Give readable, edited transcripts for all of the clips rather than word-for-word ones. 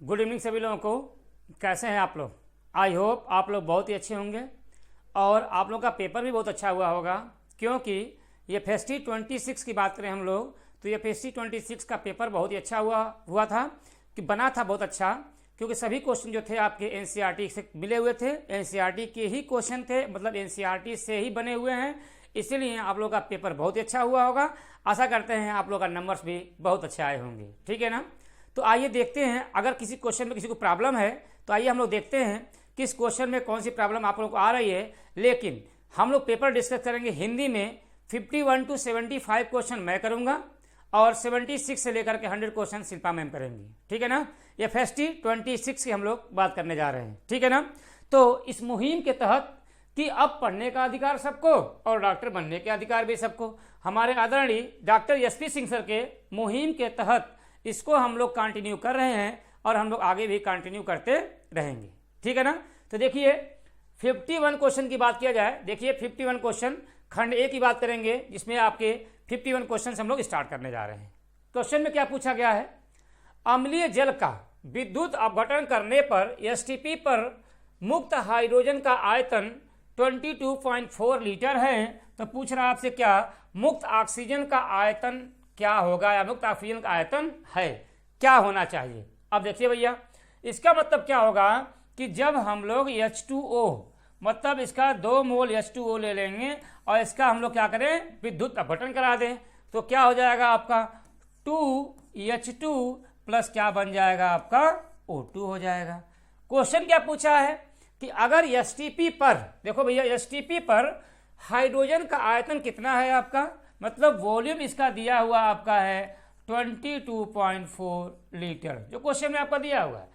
Good evening सभी लोगों को। कैसे हैं आप लोग? आई होप आप लोग बहुत ही अच्छे होंगे और आप लोगों का पेपर भी बहुत अच्छा हुआ होगा, क्योंकि ये फेस्टी 26 की बात करें हम लोग तो ये फेस्टी 26 का पेपर बहुत ही अच्छा हुआ था कि बना था बहुत अच्छा, क्योंकि सभी क्वेश्चन जो थे आपके एनसीईआरटी से मिले हुए थे, एनसीईआरटी के ही क्वेश्चन थे, मतलब एनसीईआरटी से ही बने हुए हैं, इसीलिए आप लोग का पेपर बहुत ही अच्छा हुआ होगा। आशा करते हैं आप लोग का नंबर्स भी बहुत अच्छे आए होंगे, ठीक है ना। तो आइए देखते हैं, अगर किसी क्वेश्चन में किसी को प्रॉब्लम है तो आइए हम लोग देखते हैं कि इस क्वेश्चन में कौन सी प्रॉब्लम आप लोगों को आ रही है। लेकिन हम लोग पेपर डिस्कस करेंगे हिंदी में। 51 to 75 क्वेश्चन मैं करूंगा और 76 से लेकर के 100 क्वेश्चन शिल्पा मैम करेंगी, ठीक है ना। ये फेस्टी 26 की हम लोग बात करने जा रहे हैं, ठीक है ना। तो इस मुहिम के तहत कि अब पढ़ने का अधिकार सबको और डॉक्टर बनने के अधिकार भी सबको, हमारे आदरणीय डॉक्टर एसपी सिंह सर के मुहिम के तहत इसको हम लोग कंटिन्यू कर रहे हैं और हम लोग आगे भी कंटिन्यू करते रहेंगे, ठीक है ना। तो देखिए 51 क्वेश्चन की बात किया जाए, देखिए 51 क्वेश्चन खंड ए की बात करेंगे, जिसमें आपके 51 क्वेश्चन हम लोग स्टार्ट करने जा रहे हैं। क्वेश्चन में क्या पूछा गया है? अम्लीय जल का विद्युत अपघटन करने पर एसटीपी पर मुक्त हाइड्रोजन का आयतन 22.4 लीटर है। तो पूछ रहा है आपसे क्या मुक्त ऑक्सीजन का आयतन क्या होगा, या मुक्त ऑक्सीजन का आयतन है क्या होना चाहिए। अब देखिए भैया, इसका मतलब क्या होगा कि जब हम लोग H2O मतलब इसका 2 मोल H2O ले लेंगे और इसका हम लोग क्या करें, विद्युत अपघटन करा दें, तो क्या हो जाएगा आपका 2H2 प्लस क्या बन जाएगा आपका O2 हो जाएगा। क्वेश्चन क्या पूछा है कि अगर एसटीपी पर, देखो भैया एसटीपी पर हाइड्रोजन का आयतन कितना है आपका, मतलब वॉल्यूम इसका दिया हुआ आपका है 22.4 लीटर, जो क्वेश्चन में आपका दिया हुआ है।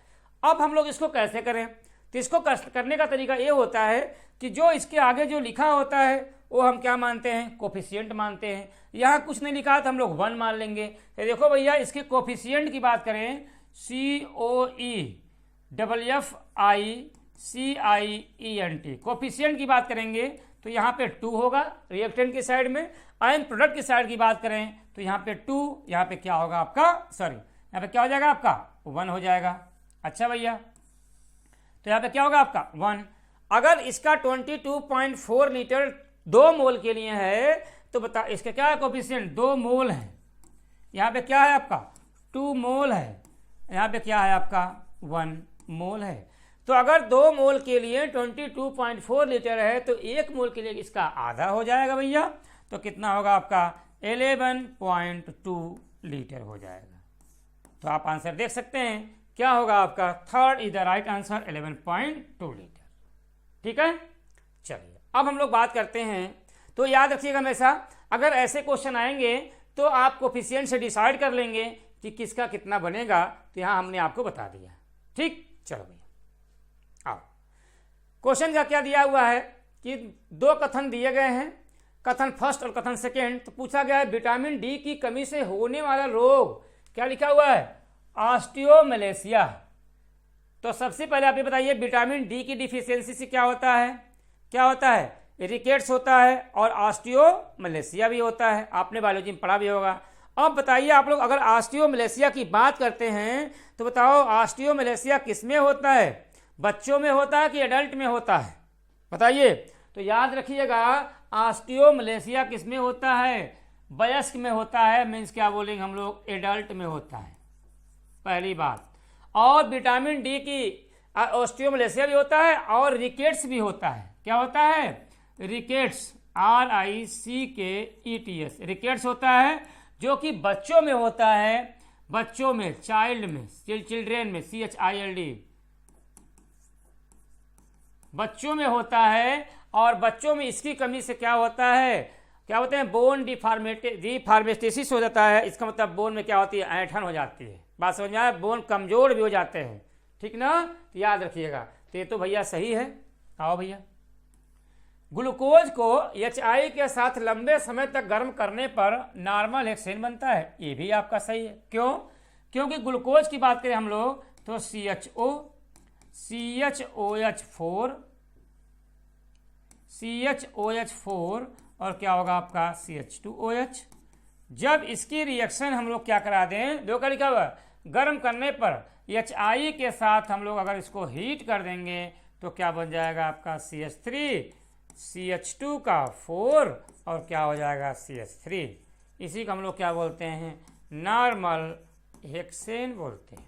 अब हम लोग इसको कैसे करें? तो इसको करने का तरीका ये होता है कि जो इसके आगे जो लिखा होता है वो हम क्या मानते हैं, कोफिशिएंट मानते हैं। यहाँ कुछ नहीं लिखा तो हम लोग 1 मान लेंगे। तो देखो भैया, इसके कोफिशिएंट की बात करें COE कोफिशिएंट की बात करेंगे तो यहाँ पे 2 होगा रिएक्टेंट की साइड में। आयन प्रोडक्ट की साइड की बात करें तो यहाँ पे 2, यहाँ पे क्या होगा आपका, सॉरी यहाँ पे क्या हो जाएगा आपका 1 हो जाएगा। अच्छा भैया, तो यहाँ पे क्या होगा आपका 1। अगर इसका 22.4 लीटर 2 मोल के लिए है तो बता इसका क्या है कोफिशिएंट, 2 मोल है। यहाँ पे क्या है आपका 2 मोल है, यहाँ पे क्या है आपका 1 मोल है। तो अगर 2 मोल के लिए 22.4 लीटर है तो 1 मोल के लिए इसका आधा हो जाएगा भैया, तो कितना होगा आपका 11.2 लीटर हो जाएगा। तो आप आंसर देख सकते हैं क्या होगा आपका, third is the right answer 11.2 litre, ठीक है। चलिए अब हम लोग बात करते हैं। तो याद रखिएगा हमेशा, अगर ऐसे क्वेश्चन आएंगे तो आप कोफिशिएंट से डिसाइड कर लेंगे कि किसका कितना बनेगा। तो यहाँ हमने आपको बता दिया, ठीक। चलो भैया आओ, क्वेश्चन का क्या दिया हुआ है कि 2 कथन दिए गए हैं, कथन फर्स्ट और कथन सेकेंड। तो पूछा गया है विटामिन डी की कमी से होने वाला रोग, क्या लिखा हुआ है, ऑस्टियोमलेशिया। तो सबसे पहले आप ये बताइए विटामिन डी की डिफिशियंसी से क्या होता है, क्या होता है, रिकेट्स होता है और ऑस्टियोमलेशिया भी होता है, आपने बायोलॉजी में पढ़ा भी होगा। अब बताइए आप लोग, अगर ऑस्टियोमलेशिया की बात करते हैं तो बताओ ऑस्टियोमलेशिया किस में होता है, बच्चों में होता है कि एडल्ट में होता है, बताइए। तो याद रखिएगा ऑस्टियोमलेशिया किस में होता है, वयस्क में होता है, मीन्स क्या बोलेंगे हम लोग, एडल्ट में होता है, पहली बात। और विटामिन डी की ऑस्टियोमलेशिया भी होता है और रिकेट्स भी होता है। क्या होता है, रिकेट्स, RICKETS, रिकेट्स होता है, जो कि बच्चों में होता है, बच्चों में, चाइल्ड में, चिल्ड्रेन में, CHILD, बच्चों में होता है। और बच्चों में इसकी कमी से क्या होता है, क्या होते हैं, बोन डिफॉर्मेटेसिस हो जाता है। इसका मतलब बोन में क्या होती है, ऐंठन हो जाती है, बात समझ में आया, बोन कमजोर भी हो जाते हैं, ठीक ना। तो याद रखिएगा, तो ये तो भैया सही है। आओ भैया, ग्लूकोज को HI के साथ लंबे समय तक गर्म करने पर नॉर्मल हेक्सेन बनता है, ये भी आपका सही है। क्यों? क्योंकि ग्लूकोज की बात करें हम लोग तो CHOH4 और क्या होगा आपका CH2OH। जब इसकी रिएक्शन हम लोग क्या करा दें, दो का लिखा हुआ गर्म करने पर HI के साथ हम लोग अगर इसको हीट कर देंगे तो क्या बन जाएगा आपका CH3, CH2 का 4 और क्या हो जाएगा CH3। इसी को हम लोग क्या बोलते हैं, नॉर्मल हेक्सेन बोलते हैं।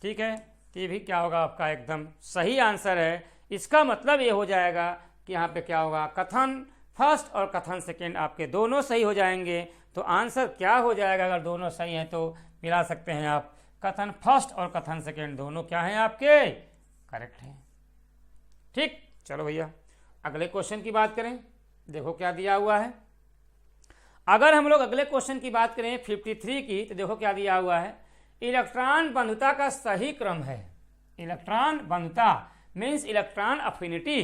ठीक है, तो ये भी क्या होगा आपका एकदम सही आंसर है। इसका मतलब ये हो जाएगा कि यहाँ पे क्या होगा, कथन फर्स्ट और कथन सेकेंड आपके दोनों सही हो जाएंगे। तो आंसर क्या हो जाएगा, अगर दोनों सही हैं तो मिला सकते हैं आप, कथन फर्स्ट और कथन सेकेंड दोनों क्या हैं आपके, करेक्ट हैं। ठीक, चलो भैया अगले क्वेश्चन की बात करें। देखो क्या दिया हुआ है। अगर हम लोग अगले क्वेश्चन की बात करें 53 की, तो देखो क्या दिया हुआ है, इलेक्ट्रॉन बंधुता का सही क्रम है। इलेक्ट्रॉन बंधुता मीन्स इलेक्ट्रॉन अफिनिटी।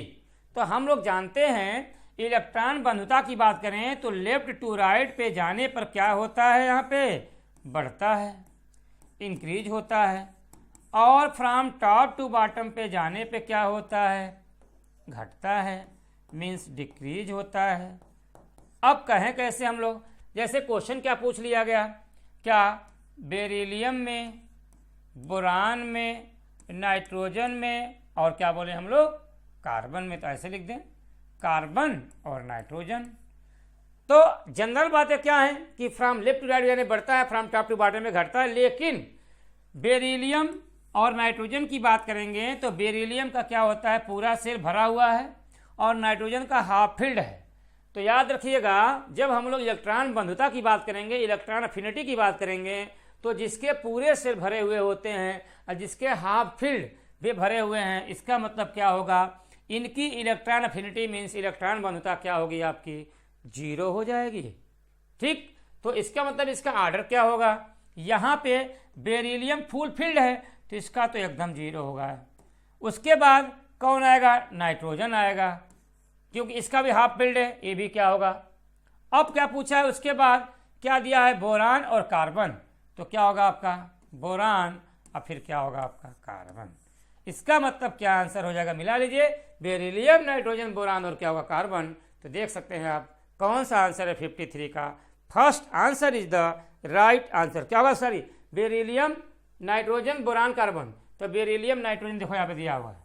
तो हम लोग जानते हैं इलेक्ट्रॉन बंधुता की बात करें तो लेफ्ट टू राइट पे जाने पर क्या होता है, यहाँ पे बढ़ता है, इंक्रीज होता है, और फ्रॉम टॉप टू बॉटम पे जाने पे क्या होता है, घटता है, मीन्स डिक्रीज होता है। अब कहें कैसे हम लोग, जैसे क्वेश्चन क्या पूछ लिया गया, क्या बेरिलियम में, बोरान में, नाइट्रोजन में और क्या बोले हम लोग, कार्बन में। तो ऐसे लिख दें, कार्बन और नाइट्रोजन। तो जनरल बातें क्या है कि फ्रॉम लेफ्ट टू राइट यानी बढ़ता है, फ्रॉम टॉप टू बॉटम में घटता है। लेकिन बेरिलियम और नाइट्रोजन की बात करेंगे तो बेरिलियम का क्या होता है, पूरा शेल भरा हुआ है और नाइट्रोजन का हाफ फिल्ड है। तो याद रखिएगा जब हम लोग इलेक्ट्रॉन बंधुता की बात करेंगे, इलेक्ट्रॉन अफिनिटी की बात करेंगे, तो जिसके पूरे शेल भरे हुए होते हैं और जिसके हाफ फील्ड भी भरे हुए हैं, इसका मतलब क्या होगा, इनकी इलेक्ट्रॉन अफिनिटी मीन्स इलेक्ट्रॉन बंधुता क्या होगी आपकी, 0 हो जाएगी। ठीक, तो इसका मतलब इसका आर्डर क्या होगा, यहाँ पे बेरिलियम फुल फील्ड है तो इसका तो एकदम 0 होगा। उसके बाद कौन आएगा, नाइट्रोजन आएगा, क्योंकि इसका भी हाफ फील्ड है, ये भी क्या होगा। अब क्या पूछा है, उसके बाद क्या दिया है, बोरान और कार्बन। तो क्या होगा आपका बोरान और फिर क्या होगा आपका कार्बन। इसका मतलब क्या आंसर हो जाएगा, मिला लीजिए, बेरिलियम, नाइट्रोजन, बोरान और क्या होगा कार्बन। तो देख सकते हैं आप कौन सा आंसर है 53 का। First answer is the right answer. क्या होगा, sorry, beryllium, nitrogen, boron, carbon. तो बेरिलियम, नाइट्रोजन देखो यहाँ पे दिया हुआ है।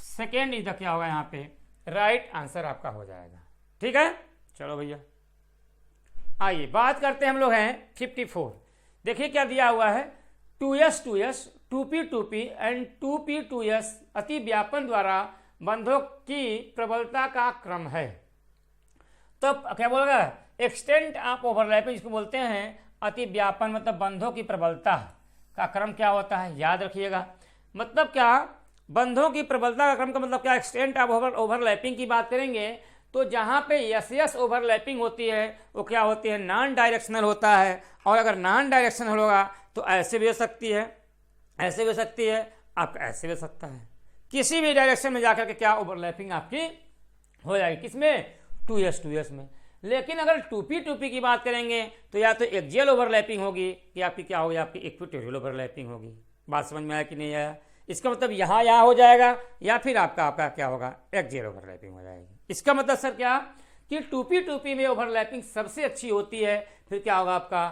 सेकेंड इज द क्या होगा यहाँ पे, राइट आंसर आपका हो जाएगा। ठीक है, चलो भैया आइए बात करते हैं हम लोग हैं 54। देखिए क्या दिया हुआ है, 2s 2s 2p 2p and 2p 2s अति व्यापन द्वारा बंधों की प्रबलता का क्रम है। तो क्या बोलेगा, एक्सटेंट ऑफ ओवरलैपिंग जिसको बोलते हैं अति व्यापन, मतलब बंधों की प्रबलता का क्रम क्या होता है, याद रखिएगा। मतलब क्या, बंधों की प्रबलता का क्रम का मतलब क्या, एक्सटेंट ऑफ ओवरलैपिंग की बात करेंगे तो जहाँ पे यस ओवरलैपिंग होती है वो क्या होती है, नॉन डायरेक्शनल होता है। और अगर नॉन डायरेक्शनल होगा तो ऐसे भी हो सकती है, ऐसे भी हो सकती है, आपका ऐसे भी हो सकता है, किसी भी डायरेक्शन में जाकर के क्या ओवरलैपिंग आपकी हो जाएगी, किसमें, 2s में। लेकिन अगर 2p 2p की बात करेंगे तो या तो एक्सियल ओवरलैपिंग होगी कि आपकी क्या होगी, आपकी इक्वेटोरियल ओवरलैपिंग होगी। बात समझ में आया कि नहीं आया। इसका मतलब यहाँ हो जाएगा या फिर आपका क्या होगा, एक्सियल ओवरलैपिंग हो जाएगी। इसका मतलब सर क्या कि 2p 2p में ओवरलैपिंग सबसे अच्छी होती है, फिर क्या होगा आपका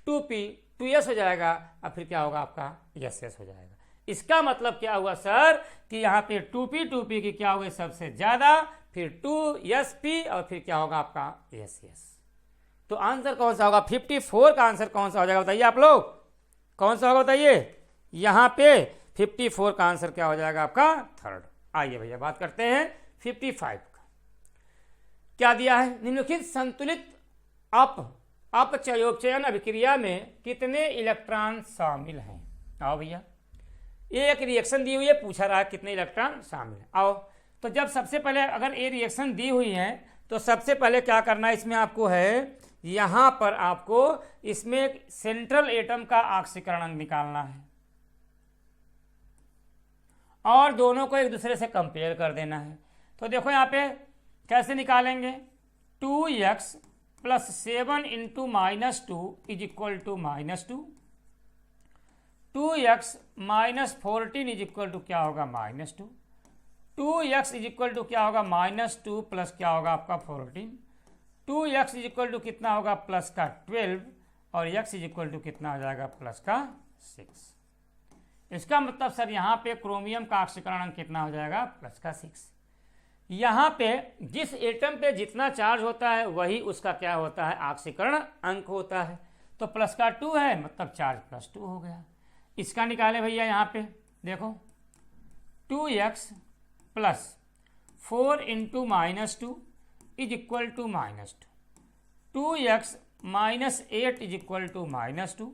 2p 2s हो जाएगा और फिर क्या होगा आपका s हो जाएगा। इसका मतलब क्या हुआ सर कि यहाँ पे 2p 2p की क्या होगी सबसे ज्यादा, फिर 2sp और फिर क्या होगा आपका s। तो आंसर कौन सा होगा, 54 का आंसर कौन सा हो जाएगा बताइए आप लोग, कौन सा होगा बताइए। यहाँ पे 54 का आंसर क्या हो जाएगा आपका, थर्ड। आइए भैया बात करते हैं 55 का। क्या दिया है, निम्नलिखित संतुलित अपचयोपचयन अभिक्रिया में कितने इलेक्ट्रॉन शामिल हैं। आओ भैया, ये एक रिएक्शन दी हुई है, पूछा रहा है कितने इलेक्ट्रॉन शामिल हैं। आओ, तो जब सबसे पहले अगर ये रिएक्शन दी हुई है तो सबसे पहले क्या करना है, इसमें आपको है, यहाँ पर आपको इसमें सेंट्रल एटम का ऑक्सीकरण अंक निकालना है और दोनों को एक दूसरे से कंपेयर कर देना है। तो देखो यहाँ पे कैसे निकालेंगे, 2x plus 7 into -2 is equal to -2, 2x minus 14 is equal to क्या होगा -2, 2x इज इक्वल टू क्या होगा -2 प्लस क्या होगा आपका 14, 2x इज इक्वल टू कितना होगा प्लस का 12 और x इज इक्वल टू कितना हो जाएगा प्लस का 6। इसका मतलब सर यहाँ पे क्रोमियम का ऑक्सीकरण अंक कितना हो जाएगा प्लस का 6। यहाँ पे जिस एटम पे जितना चार्ज होता है वही उसका क्या होता है ऑक्सीकरण अंक होता है। तो प्लस का 2 है मतलब चार्ज प्लस 2 हो गया। इसका निकाले भैया यहाँ पे देखो 2x plus 4 into -2 is equal to -2, 2x minus 8 is equal to -2,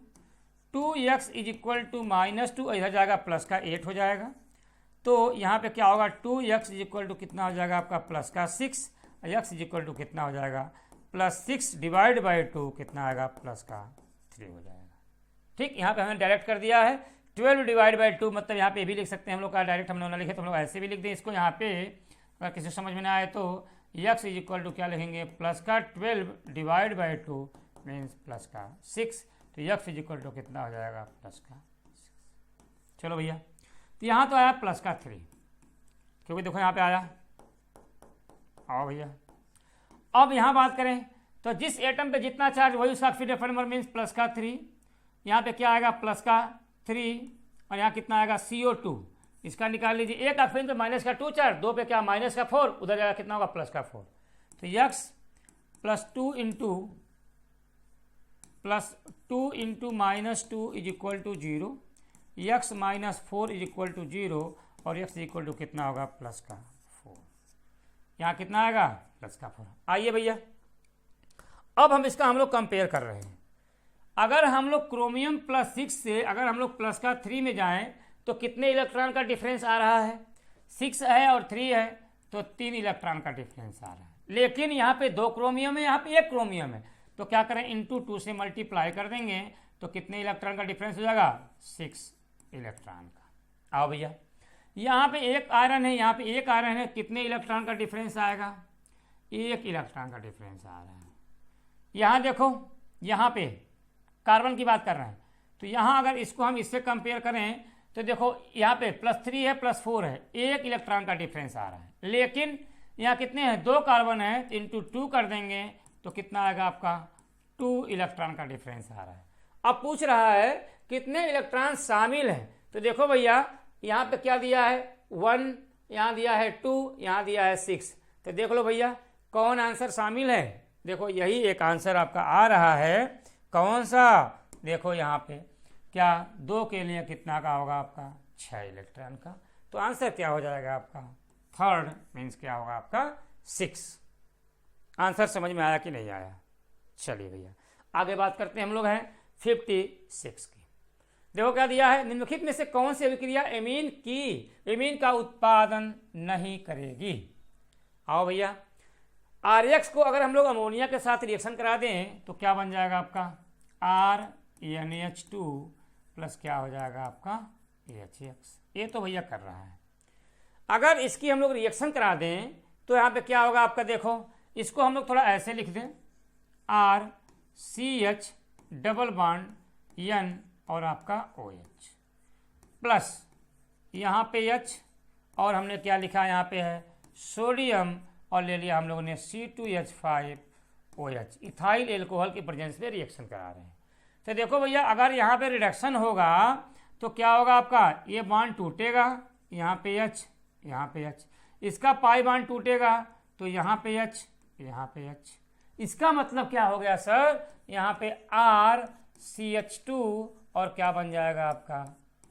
2x is equal to -2 इधर जाएगा प्लस का 8 हो जाएगा। तो यहाँ पे क्या होगा 2x इज इक्वल टू कितना हो जाएगा आपका प्लस का 6, x इज इक्वल टू कितना हो जाएगा प्लस 6 डिवाइड बाई 2 कितना आएगा प्लस का 3 हो जाएगा। ठीक, यहाँ पे हमने डायरेक्ट कर दिया है 12 डिवाइड बाई 2, मतलब यहाँ पे भी लिख सकते हैं हम लोग का डायरेक्ट हमने ना लिखे तो हम लोग ऐसे भी लिख दें इसको। यहाँ पे अगर किसी समझ में ना आए तो x इज इक्वल टू क्या लिखेंगे प्लस का 12 डिवाइड बाई 2 मीन्स प्लस का 6, तो x इज इक्वल टू कितना हो जाएगा प्लस का 6। चलो भैया, तो यहाँ तो आया प्लस का 3, क्योंकि देखो यहाँ पे आया। आओ भैया, अब यहाँ बात करें तो जिस एटम पे जितना चार्ज वही उसका ऑक्सीडेशन नंबर मीन्स प्लस का 3। यहाँ पे क्या आएगा प्लस का 3 और यहाँ कितना आएगा CO2, इसका निकाल लीजिए। एक ऑक्सीजन पे माइनस का 2 चार्ज, 2 पे क्या माइनस का 4, उधर जाएगा कितना होगा प्लस का 4। तो x plus 2 into -2 is equal to 0, x minus 4 is equal to 0 और x इज इक्वल टू कितना होगा प्लस का 4। यहाँ कितना आएगा प्लस का 4। आइए भैया, अब हम इसका हम लोग कंपेयर कर रहे हैं। अगर हम लोग क्रोमियम प्लस 6 से अगर हम लोग प्लस का 3 में जाएं तो कितने इलेक्ट्रॉन का डिफरेंस आ रहा है, 6 है और 3 है तो 3 इलेक्ट्रॉन का डिफरेंस आ रहा है। लेकिन यहाँ पे 2 क्रोमियम है, यहाँ पे 1 क्रोमियम है, तो क्या करें इंटू 2 से मल्टीप्लाई कर देंगे तो कितने इलेक्ट्रॉन का डिफरेंस हो जाएगा 6 इलेक्ट्रॉन का। आओ भैया, यहाँ पे 1 आयरन है, यहाँ पे 1 आयरन है, कितने इलेक्ट्रॉन का डिफरेंस आएगा 1 इलेक्ट्रॉन का डिफरेंस आ रहा है। यहाँ देखो, यहाँ पे कार्बन की बात कर रहे हैं, तो यहाँ अगर इसको हम इससे कंपेयर करें तो देखो यहाँ पे +3 है +4 है, 1 इलेक्ट्रॉन का डिफरेंस आ रहा है। लेकिन यहाँ कितने हैं 2 कार्बन है, तो इंटू 2 कर देंगे तो कितना आएगा आपका 2 इलेक्ट्रॉन का डिफरेंस आ रहा है। अब पूछ रहा है कितने इलेक्ट्रॉन शामिल हैं, तो देखो भैया यहाँ पे क्या दिया है 1, यहाँ दिया है 2, यहाँ दिया है 6, तो देख लो भैया कौन आंसर शामिल है। देखो यही एक आंसर आपका आ रहा है, कौन सा, देखो यहाँ पे क्या 2 के लिए कितना का होगा आपका 6 इलेक्ट्रॉन का, तो आंसर क्या हो जाएगा आपका थर्ड मीन्स क्या होगा आपका 6। आंसर समझ में आया कि नहीं आया। चलिए भैया आगे बात करते हैं हम लोग हैं 56 की। देखो क्या दिया है, निम्नलिखित में से कौन सी अभिक्रिया एमीन का उत्पादन नहीं करेगी। आओ भैया, RX को अगर हम लोग अमोनिया के साथ रिएक्शन करा दें तो क्या बन जाएगा आपका RNH2 प्लस क्या हो जाएगा आपका AHX। ये तो भैया कर रहा है। अगर इसकी हम लोग रिएक्शन करा दें तो यहाँ पे क्या होगा आपका, देखो इसको हम लोग थोड़ा ऐसे लिख दें RCH डबल बॉन्ड N और आपका OH प्लस यहाँ पे H और हमने क्या लिखा यहाँ पे है सोडियम और ले लिया हम लोगों ने C2H5OH, इथाइल एल्कोहल की प्रेजेंस में रिएक्शन करा रहे हैं। तो देखो भैया अगर यहाँ पे रिडक्शन होगा तो क्या होगा आपका, ये बॉन्ड टूटेगा, यहाँ पे H, यहाँ पे H, इसका पाई बॉन्ड टूटेगा तो यहाँ पे H, यहाँ पे H। इसका मतलब क्या हो गया सर, यहाँ पे RCH2 और क्या बन जाएगा आपका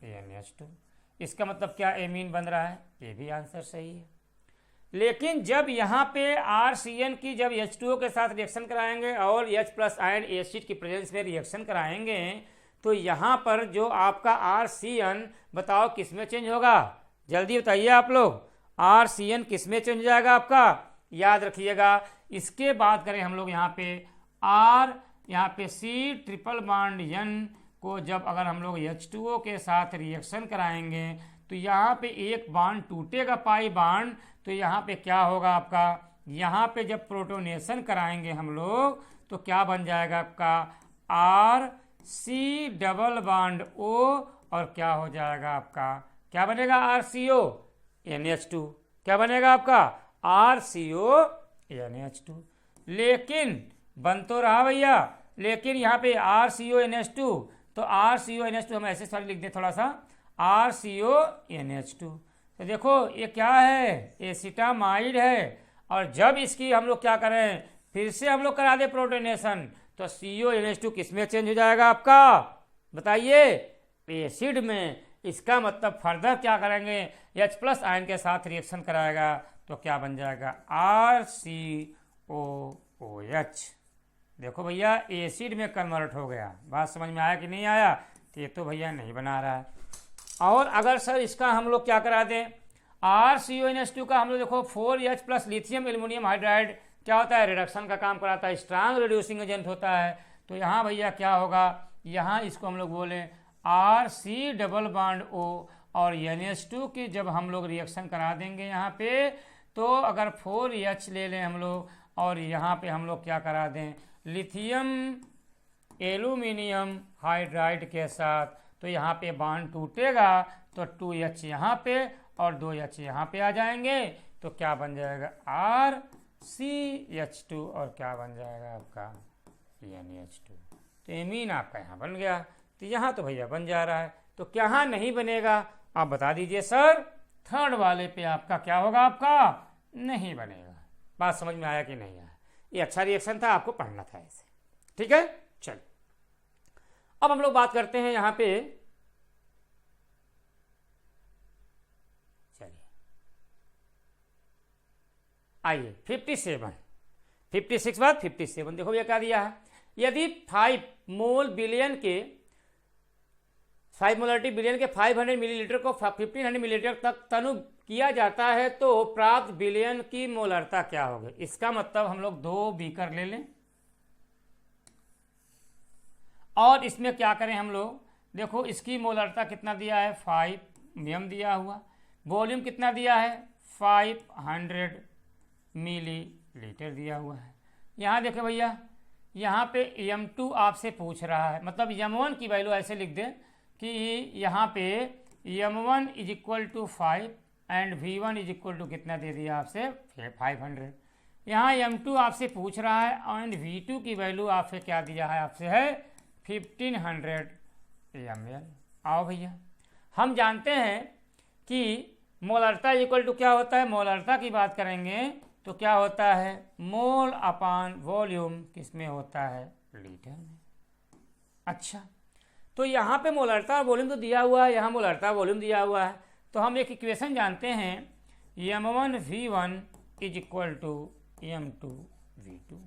NH2। इसका मतलब क्या एमीन बन रहा है, ये भी आंसर सही है। लेकिन जब यहाँ पे RCN की जब H2O के साथ रिएक्शन कराएंगे और H प्लस आयन एसिड की प्रेजेंस में रिएक्शन कराएंगे तो यहाँ पर जो आपका RCN बताओ किस में चेंज होगा, जल्दी बताइए आप लोग, RCN किस में चेंज हो जाएगा आपका, याद रखिएगा। इसके बाद करें हम लोग यहाँ पे यहाँ पे C ट्रिपल बॉन्ड N को जब अगर हम लोग H2O के साथ रिएक्शन कराएंगे तो यहाँ पे एक बॉन्ड टूटेगा पाई बॉन्ड, तो यहाँ पे क्या होगा आपका, यहाँ पे जब प्रोटोनेशन कराएंगे हम लोग तो क्या बन जाएगा आपका RC डबल बॉन्ड O और क्या हो जाएगा आपका, क्या बनेगा RCO NH2, क्या बनेगा आपका RCO NH2। लेकिन बन तो रहा भैया लेकिन यहाँ पे RCONH2, तो RCONH2 हम ऐसे सॉरी लिख दें थोड़ा सा, RCONH2। तो देखो ये क्या है, एसिटामाइड है। और जब इसकी हम लोग क्या करें, फिर से हम लोग करा दें प्रोटोनेशन, तो CONH2 किस में चेंज हो जाएगा आपका, बताइए, एसिड में। इसका मतलब फर्दर क्या करेंगे, H+ आयन के साथ रिएक्शन कराएगा, तो क्या बन जाएगा, RCOOH। देखो भैया एसिड में कन्वर्ट हो गया। बात समझ में आया कि नहीं आया, तो ये तो भैया नहीं बना रहा है। और अगर सर इसका हम लोग क्या करा दें, RCONH2 का हम लोग देखो 4H+ लिथियम एल्युमिनियम हाइड्राइड क्या होता है, रिडक्शन का काम कराता है, स्ट्रांग रिड्यूसिंग एजेंट होता है। तो यहाँ भैया क्या होगा, यहाँ इसको हम लोग बोलें RC⋯O, और NH2 की जब हम लोग रिएक्शन करा देंगे यहाँ पे, तो अगर 4H ले लें हम लोग, और यहाँ पे हम लोग क्या करा दें, लिथियम एल्यूमिनियम हाइड्राइड के साथ, तो यहाँ पे बॉन्ड टूटेगा, तो 2H यहाँ पे और 2H यहाँ पे आ जाएंगे, तो क्या बन जाएगा, RCH2, और क्या बन जाएगा आपका NH2। तो एमीन आपका यहाँ बन गया। तो यहाँ तो भैया बन जा रहा है, तो क्या नहीं बनेगा, आप बता दीजिए सर। थर्ड वाले पे आपका क्या होगा, आपका नहीं बनेगा। बात समझ में आया कि नहीं आया, ये अच्छा रिएक्शन था, आपको पढ़ना था ऐसे, ठीक है। चलिए अब हम लोग बात करते हैं यहाँ पे, चलिए आइए 56 बाद 57। देखो ये क्या दिया है, यदि 5 मोल बिलियन के 5 मोलरिटी बिलियन के 500 मिलीलीटर को 1500 मिलीलीटर तक तनु किया जाता है, तो प्राप्त बिलियन की मोलरता क्या होगी। इसका मतलब हम लोग 2 बीकर ले लें, और इसमें क्या करें हम लोग, देखो इसकी मोलरता कितना दिया है, 5 m दिया हुआ, वॉल्यूम कितना दिया है, 500 मिलीलीटर दिया हुआ है। यहाँ देखो भैया, यहाँ पे M2 आपसे पूछ रहा है, मतलब M1 की वैल्यू ऐसे लिख दें कि यहाँ पे M1 = 5 एंड V1 = कितना दे दिया आपसे, 500। यहाँ M2 आपसे पूछ रहा है, एंड V2 की वैल्यू आपसे क्या दिया है, आपसे है 1500 ml। आओ भैया, हम जानते हैं कि मोलरता इक्वल टू क्या होता है, मोलरता की बात करेंगे तो क्या होता है, मोल अपान वॉल्यूम किस में होता है, लीटर में। अच्छा, तो यहाँ पे मोलरता वॉल्यूम तो दिया हुआ है, यहाँ मोलरता वॉल्यूम दिया हुआ है, तो हम एक इक्वेशन जानते हैं, M1 V1 = M2 V2।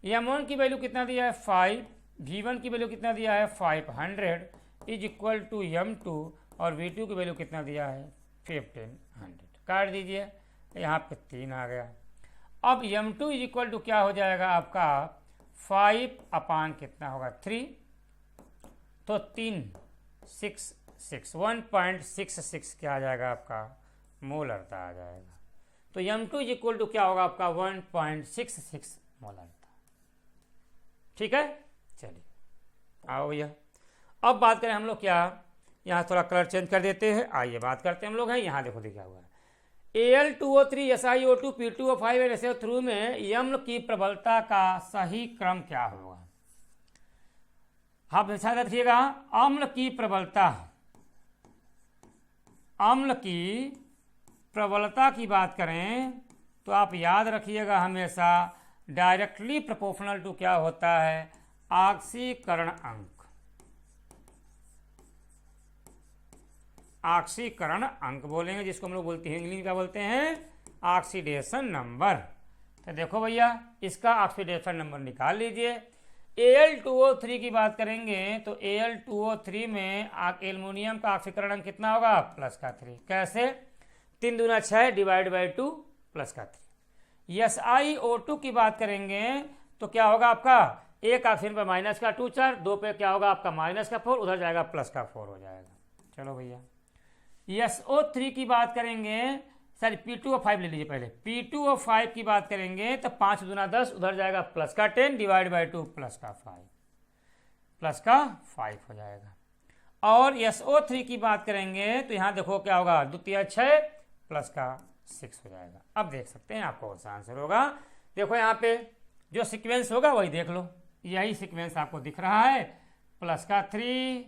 M1 की वैल्यू कितना दिया है, 5, V1 की वैल्यू कितना दिया है, 500 = M2, और V2 की वैल्यू कितना दिया है, 1500। काट दीजिए, यहाँ पे 3 आ गया। अब M2 = क्या हो जाएगा आपका, 5 अपान कितना होगा, 3, तो 3 6 6 1.66 क्या आ जाएगा आपका, मोलरता आ जाएगा। तो M2 = क्या होगा आपका, 1.66 मोलरता। ठीक है, चलिए आओ भैया, अब बात करें हम लोग क्या, यहाँ थोड़ा कलर चेंज कर देते हैं। आइए बात करते हैं हम लोग, हैं यहाँ देखो लिखा हुआ है Al2O3 SiO2 P2O5 और SiO3 में यम्ल की प्रबलता का सही क्रम क्या होगा। आप ध्यान रखिएगा, अम्ल की प्रबलता की बात करें तो आप याद रखिएगा हमेशा डायरेक्टली प्रोपोर्शनल टू क्या होता है, ऑक्सीकरण अंक। ऑक्सीकरण अंक बोलेंगे जिसको हम लोग बोलते हैं, इंग्लिश में क्या बोलते हैं, ऑक्सीडेशन नंबर। तो देखो भैया, इसका ऑक्सीडेशन नंबर निकाल लीजिए। Al2O3 की बात करेंगे तो Al2O3 में एल्युमिनियम का ऑक्सीकरण अंक कितना होगा, +3। कैसे, 3 दूना 6 / 2 +3। SiO2 की बात करेंगे तो क्या होगा आपका, एक ऑक्सीजन पर -2 चार्ज, 2 पे क्या होगा आपका -4, उधर जाएगा +4 हो जाएगा। चलो भैया, SO3 की बात करेंगे, सॉरी P2O5 ले लीजिए पहले, P2O5 की बात करेंगे तो 5 दूना 10, उधर जाएगा +10 / 2 +5 हो जाएगा। और SO3 की बात करेंगे तो यहाँ देखो क्या होगा, 2 × 6 +6 हो जाएगा। अब देख सकते हैं आपको कौन सा आंसर होगा। देखो यहाँ पे जो सीक्वेंस होगा वही देख लो, यही सीक्वेंस आपको दिख रहा है, प्लस का 3,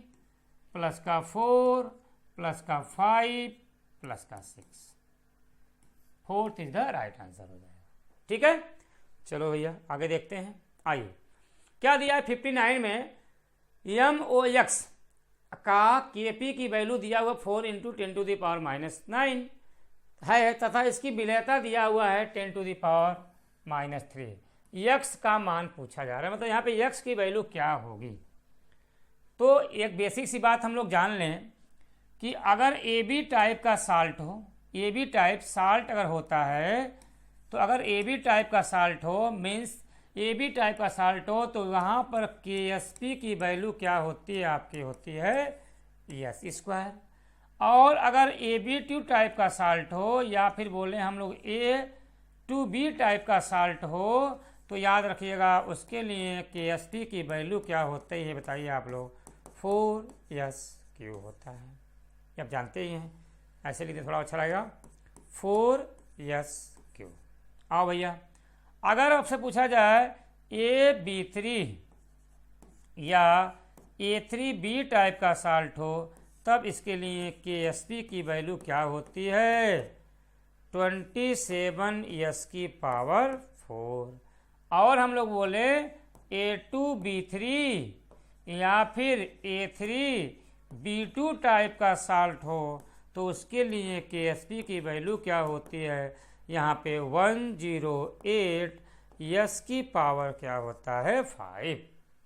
प्लस का 4, प्लस का 5, प्लस का 6। 4th is the right answer हो जाएगा। ठीक है, चलो भैया आगे देखते हैं। आइए, क्या दिया है 59 में, MOX का KP की वैल्यू दिया हुआ 4 × 10⁻⁻9 है तथा इसकी विलेयता दिया हुआ है 10⁻³ x का मान पूछा जा रहा है, मतलब यहाँ पे x की वैल्यू क्या होगी। तो एक बेसिक सी बात हम लोग जान लें कि अगर AB टाइप का साल्ट हो, AB टाइप साल्ट अगर होता है, तो अगर AB टाइप का साल्ट हो मीन्स AB टाइप का साल्ट हो तो वहाँ पर KSP की वैल्यू क्या होती है, आपकी होती है S²। और अगर AB2 टाइप का साल्ट हो या फिर बोले हम लोग A2B टाइप का साल्ट हो तो याद रखिएगा उसके लिए KSP की वैल्यू क्या होती है बताइए आप लोग, 4SQ होता है। आप जानते ही हैं, ऐसे लिखते थोड़ा अच्छा लगेगा, 4SQ। आओ भैया, अगर आपसे पूछा जाए AB3 या A3B टाइप का साल्ट हो तब इसके लिए KSP की वैल्यू क्या होती है, 27S⁴। और हम लोग बोले A2B3 या फिर A3B2 टाइप का साल्ट हो तो उसके लिए KSP की वैल्यू क्या होती है, यहाँ पे 108S⁴ क्या होता है, 5।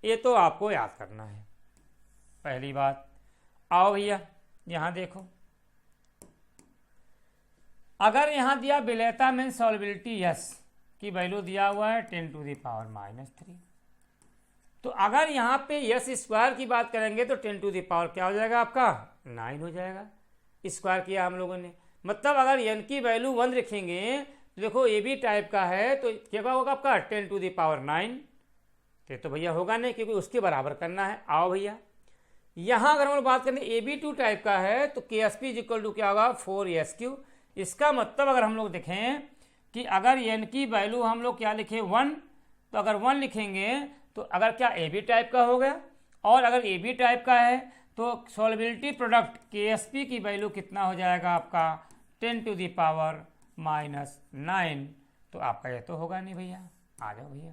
ये तो आपको याद करना है पहली बात। आओ भैया यहाँ देखो, अगर यहाँ दिया विलेयता में सॉल्युबिलिटी S की वैल्यू दिया हुआ है 10⁻⁻3, तो अगर यहाँ पे S² की बात करेंगे तो 10⁻ क्या हो जाएगा आपका, 9 हो जाएगा। स्क्वायर किया हम लोगों ने, मतलब अगर n की वैल्यू 1 रखेंगे तो देखो AB टाइप का है तो क्या होगा आपका 10⁻9। तो भैया होगा नहीं क्योंकि उसके बराबर करना है। आओ भैया यहाँ अगर हम लोग बात करें AB2 टाइप का है तो KSP = क्या होगा, 4SQ। इसका मतलब अगर हम लोग देखें कि अगर n की वैल्यू हम लोग क्या लिखे 1, तो अगर 1 लिखेंगे तो अगर क्या AB टाइप का हो गया, और अगर AB टाइप का है तो सॉल्युबिलिटी प्रोडक्ट KSP की वैल्यू कितना हो जाएगा आपका 10⁻⁻9। तो आपका ये तो होगा नहीं भैया। आ जाओ भैया,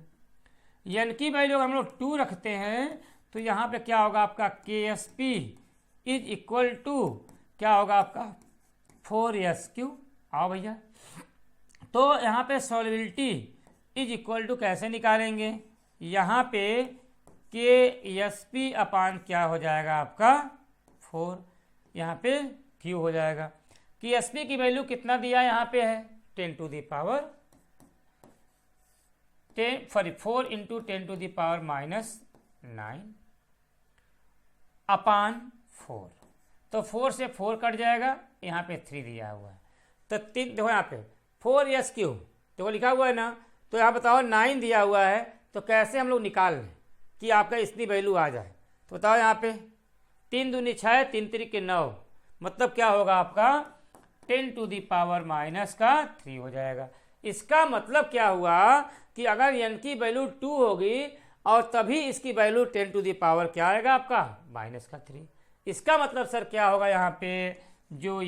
n की वैल्यू हम लोग 2 रखते हैं तो यहाँ पे क्या होगा आपका KSP = क्या होगा आपका 4SQ। आओ भैया, तो यहाँ पे सॉल्युबिलिटी = कैसे निकालेंगे, यहाँ पे KSP अपान क्या हो जाएगा आपका 4, यहाँ पे Q हो जाएगा। KSP की वैल्यू कितना दिया यहाँ पे है 4 × 10⁻⁻9 अपान 4, तो 4 से 4 कट जाएगा, यहाँ पे 3 दिया हुआ है तो 3 देखो यहाँ पे 4SQ देखो लिखा हुआ है ना, तो यहाँ बताओ 9 दिया हुआ है तो कैसे हम लोग निकाल लें कि आपका इतनी वैल्यू आ जाए। तो बताओ यहाँ पे 3 दूनी 6, 3 त्रिक 9, मतलब क्या होगा आपका 10⁻³ हो जाएगा। इसका मतलब क्या हुआ कि अगर n की वैल्यू 2 होगी और तभी इसकी वैल्यू 10⁻क्या आएगा आपका -3। इसका मतलब सर क्या होगा, यहाँ पे जो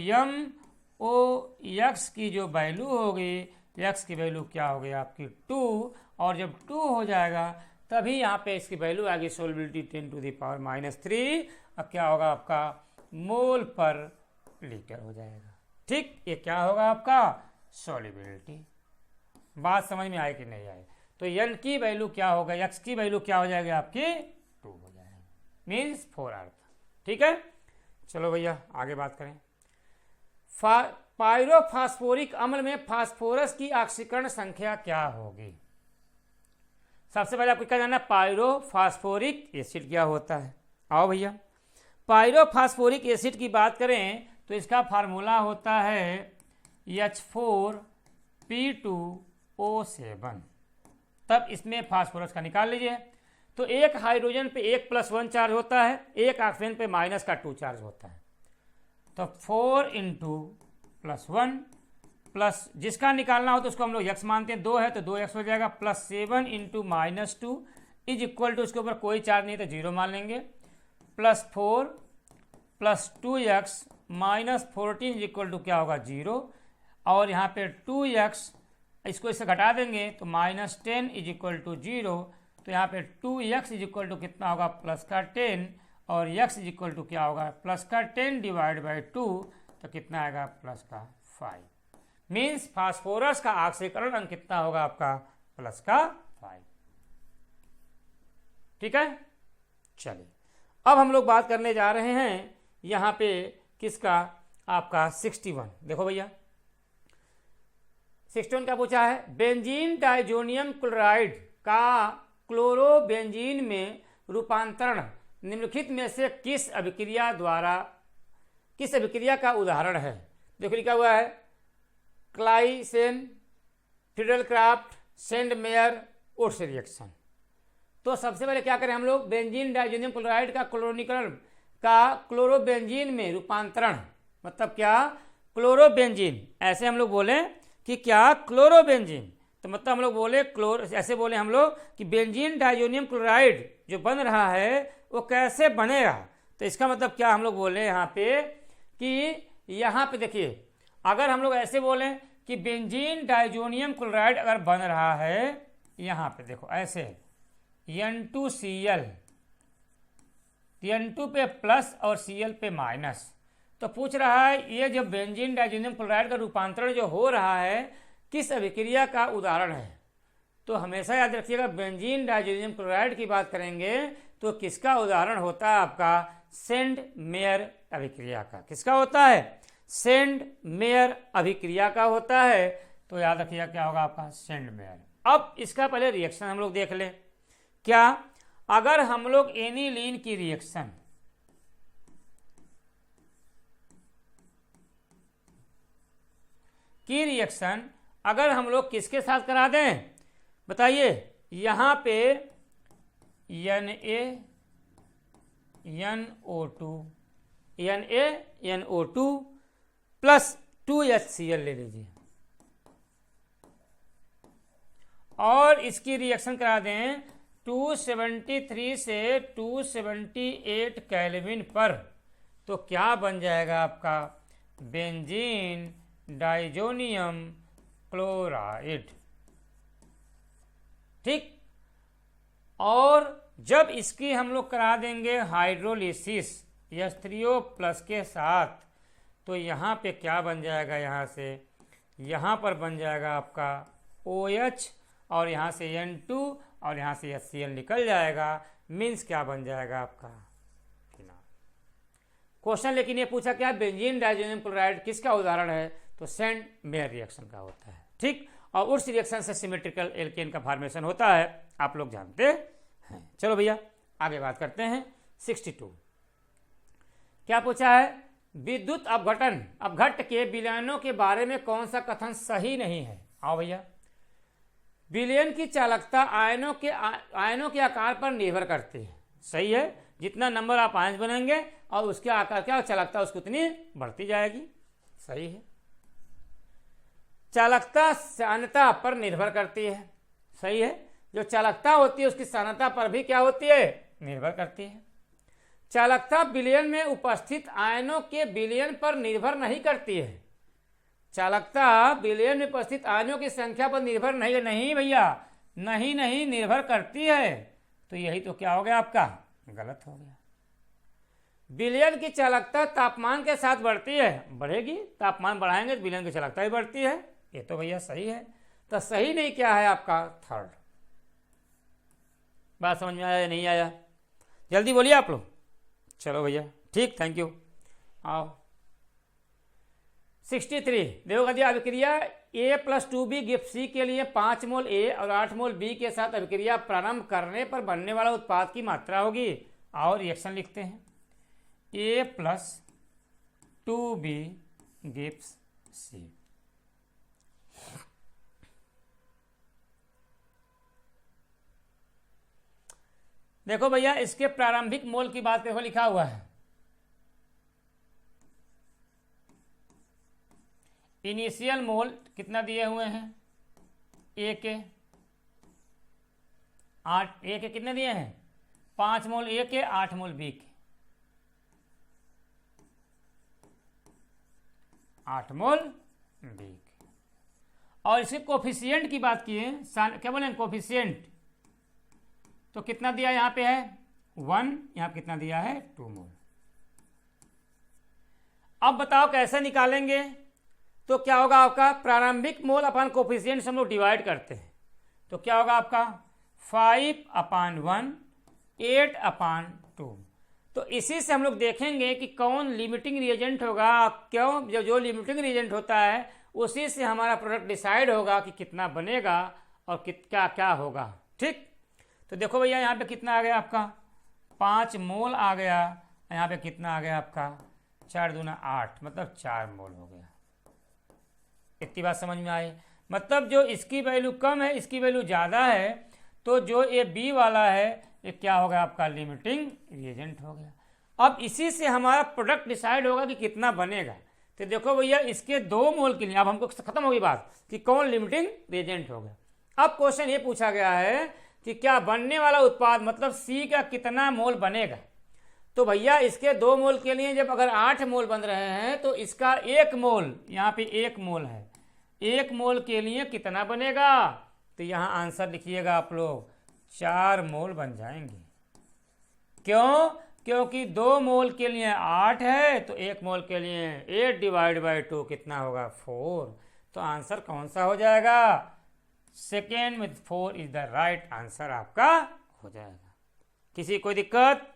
MOX की जो वैल्यू होगी, x की वैल्यू क्या होगी आपकी 2, और जब 2 हो जाएगा तभी यहाँ पे इसकी वैल्यू आएगी सॉल्युबिलिटी 10⁻⁻3, अब क्या होगा आपका मोल पर लीटर हो जाएगा। ठीक, ये क्या होगा आपका सॉल्युबिलिटी। बात समझ में आए कि नहीं आए, तो n की वैल्यू क्या होगा, x की वैल्यू क्या हो जाएगी आपकी 2 हो जाएगी, मीन्स 4 अर्थ। ठीक है, चलो भैया आगे बात करें। पायरोफॉस्फोरिक अम्ल में फास्फोरस की ऑक्सीकरण संख्या क्या होगी। सबसे पहले आपको क्या जानना है, पायरोफॉस्फोरिक एसिड क्या होता है। आओ भैया, पायरोफॉस्फोरिक एसिड की बात करें तो इसका फार्मूला होता है H4P2O7। तब इसमें फास्फोरस का निकाल लीजिए, तो एक हाइड्रोजन पे 1 + 1 चार्ज होता है, एक ऑक्सीजन पे -2 चार्ज होता है। तो 4 × +1 प्लस जिसका निकालना हो तो उसको हम लोग x मानते हैं, 2 है तो 2x हो जाएगा, +7 × -2 इज इक्वल टू, इसके ऊपर कोई चार्ज नहीं तो 0 मान लेंगे, +4 + 2x -14 इज इक्वल टू क्या होगा 0, और यहाँ पे 2x इसको इससे घटा देंगे तो -10 इज इक्वल टू 0, तो यहाँ पे 2x इज इक्वल टू कितना होगा +10, और x इज इक्वल टू क्या होगा +10 डिवाइड बाई 2, तो कितना आएगा +5। मीन्स फास्फोरस का ऑक्सीकरण अंक कितना होगा आपका +5। ठीक है, चलिए अब हम लोग बात करने जा रहे हैं यहाँ पे किसका, आपका 61। देखो भैया 61 क्या पूछा है, बेंजीन डाइजोनियम क्लोराइड का क्लोरोबेंजीन में रूपांतरण निम्नलिखित में से किस अभिक्रिया का उदाहरण है। देखो लिखा हुआ है क्लाइसेन, फ्रीडल-क्राफ्ट, सेंडमेयर, वुड्स रिएक्शन। तो सबसे पहले क्या करें हम लोग, बेंजीन डाइजोनियम क्लोराइड का क्लोरोबेंजीन में रूपांतरण, मतलब क्या क्लोरोबेंजीन, ऐसे हम लोग बोले कि क्या क्लोरोबेंजीन, तो मतलब हम लोग बोले ऐसे बोले हम लोग कि बेंजीन डाइजोनियम क्लोराइड जो बन रहा है वो कैसे बनेगा। तो इसका मतलब क्या हम लोग बोले यहाँ पे कि यहाँ पे देखिए, अगर हम लोग ऐसे बोले कि बेंजीन डाइजोनियम क्लोराइड अगर बन रहा है, यहाँ पे देखो ऐसे N2Cl, N2 पे प्लस और Cl पे माइनस, तो पूछ रहा है ये जो बेंजीन डाइजोनियम क्लोराइड का रूपांतरण जो हो रहा है किस अभिक्रिया का उदाहरण है। तो हमेशा याद रखिएगा बेंजीन डाइजोनियम क्लोराइड की बात करेंगे तो किसका उदाहरण होता है आपका सेंडमेयर अभिक्रिया का। किसका होता है, सेंडमेयर अभिक्रिया का होता है। तो याद रखिएगा क्या होगा आपका सेंडमेयर। अब इसका पहले रिएक्शन हम लोग देख लें। क्या, अगर हम लोग एनिलीन की रिएक्शन अगर हम लोग किसके साथ करा दें बताइए, यहाँ पे NaNO2 प्लस 2HCl ले लीजिए और इसकी रिएक्शन करा दें 273 से 278 केल्विन पर, तो क्या बन जाएगा आपका बेंजीन डाइजोनियम क्लोराइड। ठीक, और जब इसकी हम लोग करा देंगे हाइड्रोलिसिस H3O+ के साथ, तो यहाँ पे क्या बन जाएगा, यहाँ से यहाँ पर बन जाएगा आपका OH और यहाँ से N2 और यहाँ से HCl निकल जाएगा। मीन्स क्या बन जाएगा आपका फिनॉल। क्वेश्चन लेकिन ये पूछा क्या बेंजीन डाइजोनियम क्लोराइड किसका उदाहरण है, तो सेंडमेयर रिएक्शन का होता है। ठीक, और उस रिएक्शन से सिमेट्रिकल एल्केन का फॉर्मेशन होता है, आप लोग जानते हैं। चलो भैया आगे बात करते हैं। 62 क्या पूछा है, विद्युत अपघट्ट के विलयनों के बारे में कौन सा कथन सही नहीं है। आओ भैया, विलयन की चालकता आयनों के आकार पर निर्भर करती है। सही है, जितना नंबर आप आयन बनेंगे और उसके आकार क्या चालकता उसको उतनी बढ़ती जाएगी। सही है, चालकता सांद्रता पर निर्भर करती है। सही है, जो चालकता होती है उसकी सांद्रता पर भी क्या होती है, निर्भर करती है। चालकता विलयन में उपस्थित आयनों के विलयन पर निर्भर नहीं करती है। चालकता विलयन में उपस्थित आयनों की संख्या पर निर्भर नहीं भैया, नहीं निर्भर करती है। तो यही तो क्या हो गया आपका, गलत हो गया। विलयन की चालकता तापमान के साथ बढ़ती है, बढ़ेगी, तापमान बढ़ाएंगे तो विलयन की चालकता भी बढ़ती है। ये तो भैया सही है। तो सही नहीं क्या है आपका, थर्ड। बात समझ में आया या नहीं आया, जल्दी बोलिए आप लोग। चलो भैया ठीक, थैंक यू। आओ 63 देखो दिया, अभिक्रिया A+2B गिफ्ट C के लिए 5 मोल A और 8 मोल B के साथ अभिक्रिया प्रारंभ करने पर बनने वाला उत्पाद की मात्रा होगी। और रिएक्शन लिखते हैं, A+2B गिफ्ट C। देखो भैया इसके प्रारंभिक मोल की बात देखो लिखा हुआ है, इनिशियल मोल कितना दिए हुए हैं A के, 8 ए के कितने दिए हैं 5 मोल ए के 8 मोल बी के 8 मोल बी के। और इसके कोफिशिएंट की बात किए क्या बोले कोफिशिएंट तो कितना दिया यहाँ पे है 1 यहाँ पे कितना दिया है 2 मोल। अब बताओ कैसे निकालेंगे तो क्या होगा आपका प्रारंभिक मोल अपन कोफिशिएंट से हम लोग डिवाइड करते हैं तो क्या होगा आपका 5/1 8/2। तो इसी से हम लोग देखेंगे कि कौन लिमिटिंग रिएजेंट होगा। क्यों जो लिमिटिंग रिएजेंट होता है उसी से हमारा प्रोडक्ट डिसाइड होगा कि कितना बनेगा और क्या क्या होगा। ठीक तो देखो भैया यहाँ पे कितना आ गया आपका 5 मोल आ गया, यहाँ पे कितना आ गया आपका 4 दूना 8 मतलब 4 मोल हो गया। इतनी बात समझ में आई। मतलब जो इसकी वैल्यू कम है इसकी वैल्यू ज़्यादा है तो जो ये बी वाला है ये क्या होगा आपका लिमिटिंग रिएजेंट हो गया। अब इसी से हमारा प्रोडक्ट डिसाइड होगा कि कितना बनेगा। तो देखो भैया इसके 2 मोल के लिए अब हमको खत्म होगी बात कि कौन लिमिटिंग रिएजेंट हो गया। अब क्वेश्चन ये पूछा गया है कि क्या बनने वाला उत्पाद मतलब सी का कितना मोल बनेगा। तो भैया इसके 2 मोल के लिए जब अगर 8 मोल बन रहे हैं तो इसका 1 मोल यहाँ पे 1 मोल है 1 मोल के लिए कितना बनेगा तो यहाँ आंसर लिखिएगा आप लोग 4 मोल बन जाएंगे। क्यों क्योंकि 2 मोल के लिए 8 है तो 1 मोल के लिए 8/2 कितना होगा 4। तो आंसर कौन सा हो जाएगा सेकेंड में 4 इज द राइट आंसर आपका हो जाएगा। किसी कोई दिक्कत।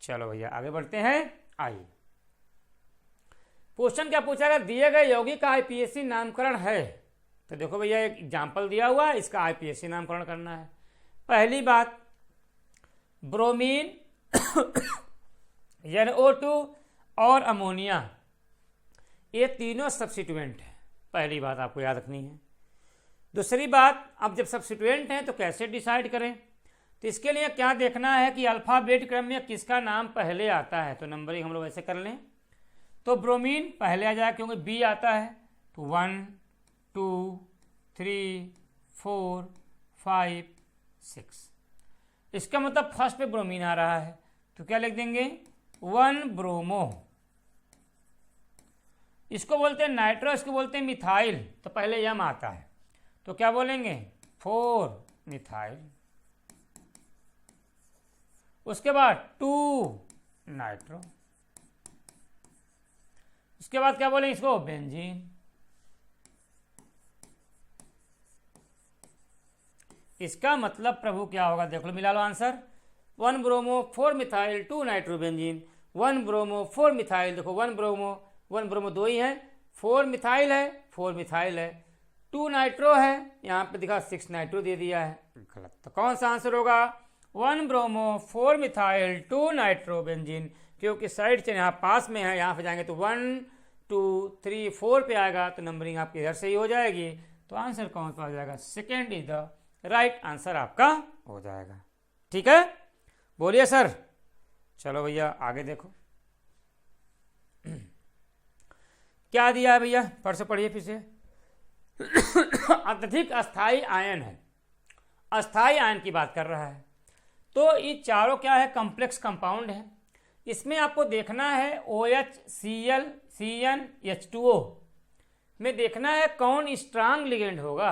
चलो भैया आगे बढ़ते हैं। आइए क्वेश्चन क्या पूछा गया दिए गए यौगिक का आईपीएसी नामकरण है। तो देखो भैया एक एग्जाम्पल दिया हुआ है इसका आईपीएसी नामकरण करना है। पहली बात ब्रोमीन NO2 और अमोनिया ये तीनों सब्स्टिट्यूएंट है। पहली बात आपको याद रखनी है। दूसरी बात अब जब सब्स्टिट्यूएंट हैं तो कैसे डिसाइड करें तो इसके लिए क्या देखना है कि अल्फ़ाबेट क्रम में किसका नाम पहले आता है। तो नंबरिंग हम लोग ऐसे कर लें तो ब्रोमीन पहले आ जाए क्योंकि बी आता है तो 1 2 3 4 5 6 इसका मतलब फर्स्ट पे ब्रोमीन आ रहा है तो क्या लिख देंगे 1 ब्रोमो। इसको बोलते हैं नाइट्रो इसको बोलते हैं मिथाइल तो पहले यम आता है तो क्या बोलेंगे 4 मिथाइल। उसके बाद 2 नाइट्रो। उसके बाद क्या बोलेंगे इसको बेंजीन। इसका मतलब प्रभु क्या होगा देख लो मिला लो answer 1 bromo 4 methyl 2 nitrobenzene 1 bromo 4 methyl. देखो 1 ब्रोमो 2 ही है 4 मिथाइल है 2 नाइट्रो है यहाँ पे दिखा 6 नाइट्रो दे दिया है गलत। तो कौन सा आंसर होगा 1 ब्रोमो 4 मिथाइल 2 नाइट्रोबेंजीन क्योंकि साइड चेन यहाँ पास में है यहाँ पे जाएंगे तो 1 2 3 4 पे आएगा तो नंबरिंग आपकी इधर से ही हो जाएगी। तो आंसर कौन सा हो जाएगा second is the right answer आपका हो जाएगा। ठीक है बोलिए सर। चलो भैया आगे देखो क्या दिया है भैया फिर से पढ़िए फिर से। अत्यधिक अस्थाई आयन है अस्थाई आयन की बात कर रहा है। तो ये चारों क्या है कॉम्प्लेक्स कंपाउंड है। इसमें आपको देखना है OH Cl CN H2O में देखना है कौन स्ट्रांग लिगेंड होगा।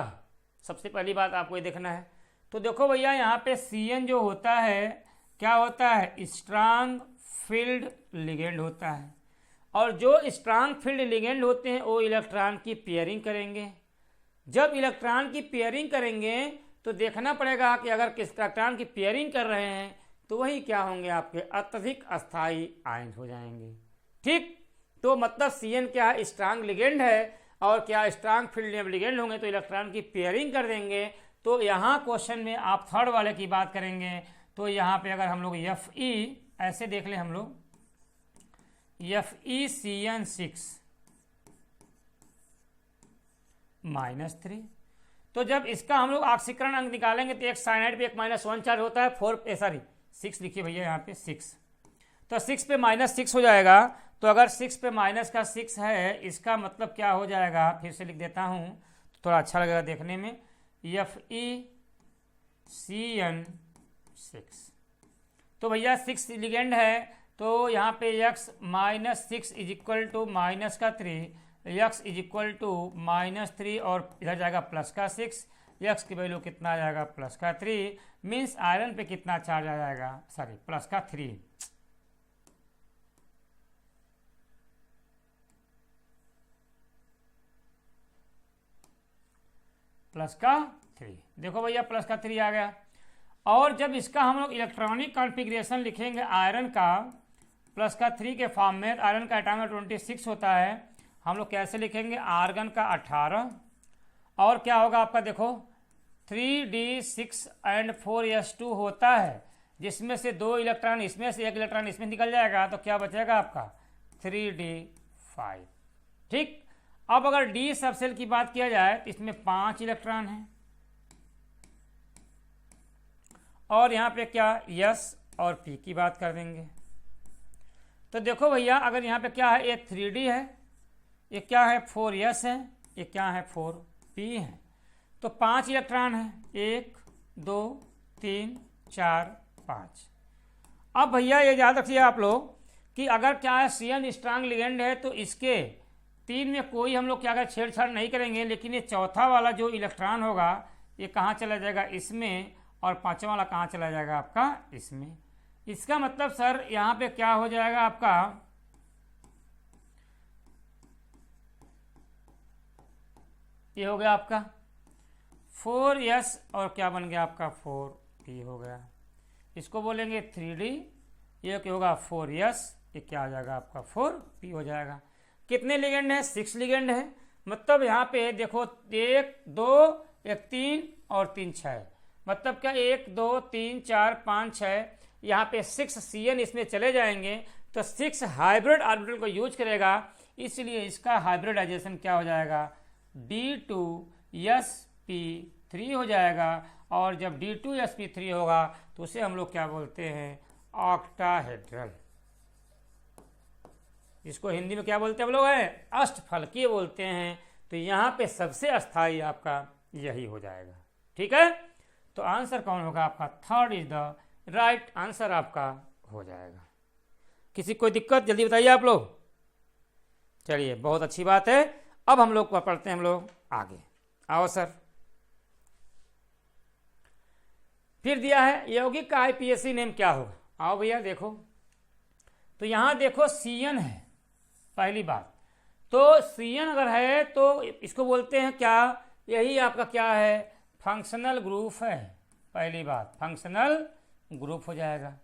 सबसे पहली बात आपको ये देखना है। तो देखो भैया यहाँ पे CN जो होता है क्या होता है स्ट्रांग फील्ड लिगेंड होता है और जो स्ट्रांग फील्ड लिगेंड होते हैं वो इलेक्ट्रॉन की पेयरिंग करेंगे। जब इलेक्ट्रॉन की पेयरिंग करेंगे तो देखना पड़ेगा कि अगर किस इलेक्ट्रॉन की पेयरिंग कर रहे हैं तो वही क्या होंगे आपके अत्यधिक अस्थाई आयन हो जाएंगे। ठीक तो मतलब CN क्या है स्ट्रांग लिगेंड है और क्या स्ट्रांग फील्ड लिगेंड होंगे तो इलेक्ट्रॉन की पेयरिंग कर देंगे। तो यहाँ क्वेश्चन में आप थर्ड वाले की बात करेंगे तो यहाँ पे अगर हम लोग Fe ऐसे देख लें हम लोग FeCN6 -3 तो जब इसका हम लोग ऑक्सीकरण अंक निकालेंगे तो एक साइनाइड पे एक -1 चार्ज होता है 6 लिखिए भैया यहाँ पे 6 तो 6 पे -6 हो जाएगा। तो अगर 6 पे -6 है इसका मतलब क्या हो जाएगा फिर से लिख देता हूँ तो थोड़ा अच्छा लगेगा देखने में CN6। तो भैया 6 लिगेंड है, तो यहाँ पे x -6 is equal to minus का 3, x इज इक्वल टू -3 और इधर जाएगा प्लस का 6, x की वैल्यू कितना आ जाएगा प्लस का 3, मीन्स आयरन पे कितना चार्ज आ जाएगा, सॉरी प्लस का 3। प्लस का 3, देखो भैया प्लस का 3 आ गया। और जब इसका हम लोग इलेक्ट्रॉनिक कॉन्फ़िगरेशन लिखेंगे आयरन का प्लस का 3 के फॉर्म में, आयरन का एटॉमिक 26 होता है, हम लोग कैसे लिखेंगे, आर्गन का 18, और क्या होगा आपका देखो 3d6 एंड 4s2 होता है, जिसमें से 2 इलेक्ट्रॉन इसमें से 1 इलेक्ट्रॉन इसमें निकल जाएगा, तो क्या बचेगा आपका 3d5। ठीक, अब अगर डी सबसेल की बात किया जाए तो इसमें 5 इलेक्ट्रॉन हैं, और यहाँ पे क्या यस और पी की बात कर देंगे। तो देखो भैया अगर यहाँ पे क्या है, ये 3d है, ये क्या है 4s है, ये क्या है 4p है, तो 5 इलेक्ट्रॉन है, 1 2 3 4 5। अब भैया ये याद रखिए आप लोग कि अगर क्या है CN स्ट्रांग लिगेंड है तो इसके 3 में कोई हम लोग क्या कर छेड़छाड़ नहीं करेंगे, लेकिन ये चौथा वाला जो इलेक्ट्रॉन होगा ये कहाँ चला जाएगा, इसमें, और 5वां वाला कहाँ चला जाएगा आपका इसमें। इसका मतलब सर यहाँ पे क्या हो जाएगा आपका, ये हो गया आपका 4s और क्या बन गया आपका 4p हो गया, इसको बोलेंगे 3d, ये क्या होगा 4s, ये क्या आ जाएगा आपका 4p हो जाएगा। कितने लिगेंड है, 6 लिगेंड है, मतलब यहाँ पे देखो 1 2 1 3 और 3 6, मतलब क्या 1 2 3 4 5 6, यहाँ पे 6 CN इसमें चले जाएंगे तो 6 हाइब्रिड ऑर्बिटल को यूज करेगा, इसलिए इसका हाइब्रिडाइजेशन क्या हो जाएगा D2sp3 हो जाएगा। और जब D2sp3 होगा तो उसे हम लोग क्या बोलते हैं ऑक्टाहेड्रल, इसको हिंदी में क्या बोलते हैं हम लोग है अष्टफलकीय बोलते हैं। तो यहाँ पे सबसे अस्थाई आपका यही हो जाएगा। ठीक है, तो आंसर कौन होगा आपका, third is the right answer आपका हो जाएगा। किसी कोई दिक्कत जल्दी बताइए आप लोग। चलिए बहुत अच्छी बात है, अब हम लोग पढ़ते हैं हम लोग आगे। आओ सर, फिर दिया है यौगिक का IPSC नेम क्या होगा। आओ भैया देखो, तो यहाँ देखो CN है पहली बात, तो CN अगर है तो इसको बोलते हैं क्या, यही आपका क्या है फंक्शनल ग्रुप है, पहली बात फंक्शनल ग्रुप हो जाएगा।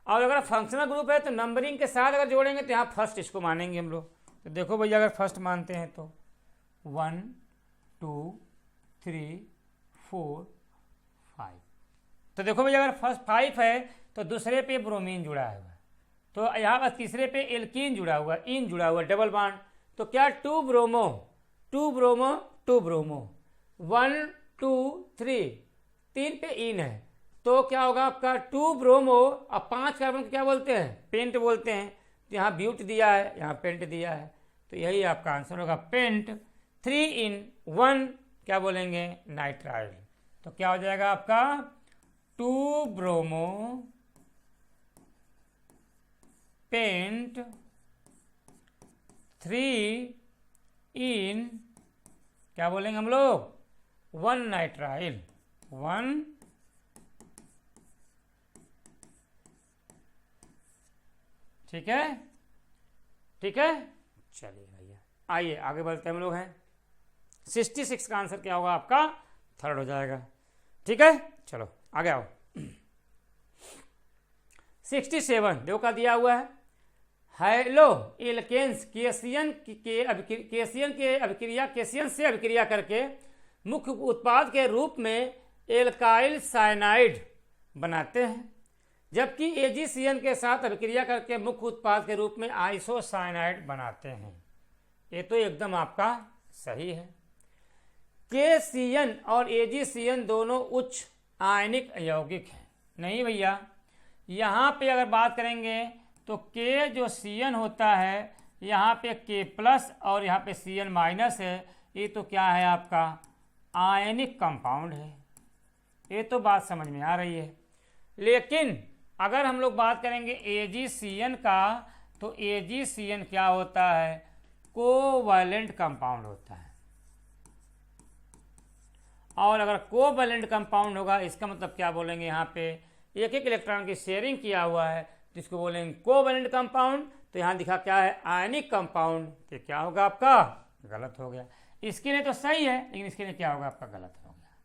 और अगर फंक्शनल ग्रुप है तो नंबरिंग के साथ अगर जोड़ेंगे तो यहाँ फर्स्ट इसको मानेंगे हम लोग। तो देखो भैया अगर फर्स्ट मानते हैं तो 1 2 3 4 5, तो देखो भैया अगर फर्स्ट 5 है तो दूसरे पे ब्रोमीन जुड़ा हुआ है, तो यहाँ पर तीसरे पे एल्कीन जुड़ा हुआ, इन जुड़ा हुआ, डबल बॉन्ड, तो क्या 2 ब्रोमो 2 ब्रोमो 2 ब्रोमो 1 2 3, 3 पे इन है, तो क्या होगा आपका 2 ब्रोमो। अब 5 कार्बन को क्या बोलते हैं, पेंट बोलते हैं। तो यहाँ ब्यूट दिया है, यहाँ पेंट दिया है, तो यही आपका आंसर होगा पेंट। 3 in 1 क्या बोलेंगे नाइट्राइल, तो क्या हो जाएगा आपका 2 ब्रोमो पेंट 3 in क्या बोलेंगे हम लोग 1 नाइट्राइल 1 ठीक है, ठीक है। चलिए भैया आइए आगे बढ़ते हम लोग हैं। 66 का आंसर क्या होगा आपका थर्ड हो जाएगा। ठीक है, चलो आगे आओ। 67 देखो का दिया हुआ है, हेलो एल्केन्स केशियन के अभिक्रिया केशियन से अभिक्रिया करके मुख्य उत्पाद के रूप में एल्काइल साइनाइड बनाते हैं, जबकि AgCN के साथ अभिक्रिया करके मुख्य उत्पाद के रूप में आइसोसाइनाइड बनाते हैं। ये तो एकदम आपका सही है। KCN और AgCN दोनों उच्च आयनिक यौगिक हैं। नहीं भैया, यहाँ पे अगर बात करेंगे तो K जो CN होता है, यहाँ पे K+ और यहाँ पे CN- है, ये तो क्या है आपका आयनिक कंपाउंड है। ये तो बात समझ में आ रही है। लेकिन अगर हम लोग बात करेंगे AgCN का, तो AgCN क्या होता है? कोवैलेंट कंपाउंड होता है। और अगर कोवैलेंट कंपाउंड होगा, इसका मतलब क्या बोलेंगे, यहाँ पे एक एक इलेक्ट्रॉन की शेयरिंग किया हुआ है, तो इसको बोलेंगे कोवैलेंट कंपाउंड। तो यहाँ दिखा क्या है? Ionic compound. तो क्या होगा आपका? गलत हो गया। इसके लिए तो सही है, लेकिन इसके लिए क्या होगा आपका? गलत हो गया।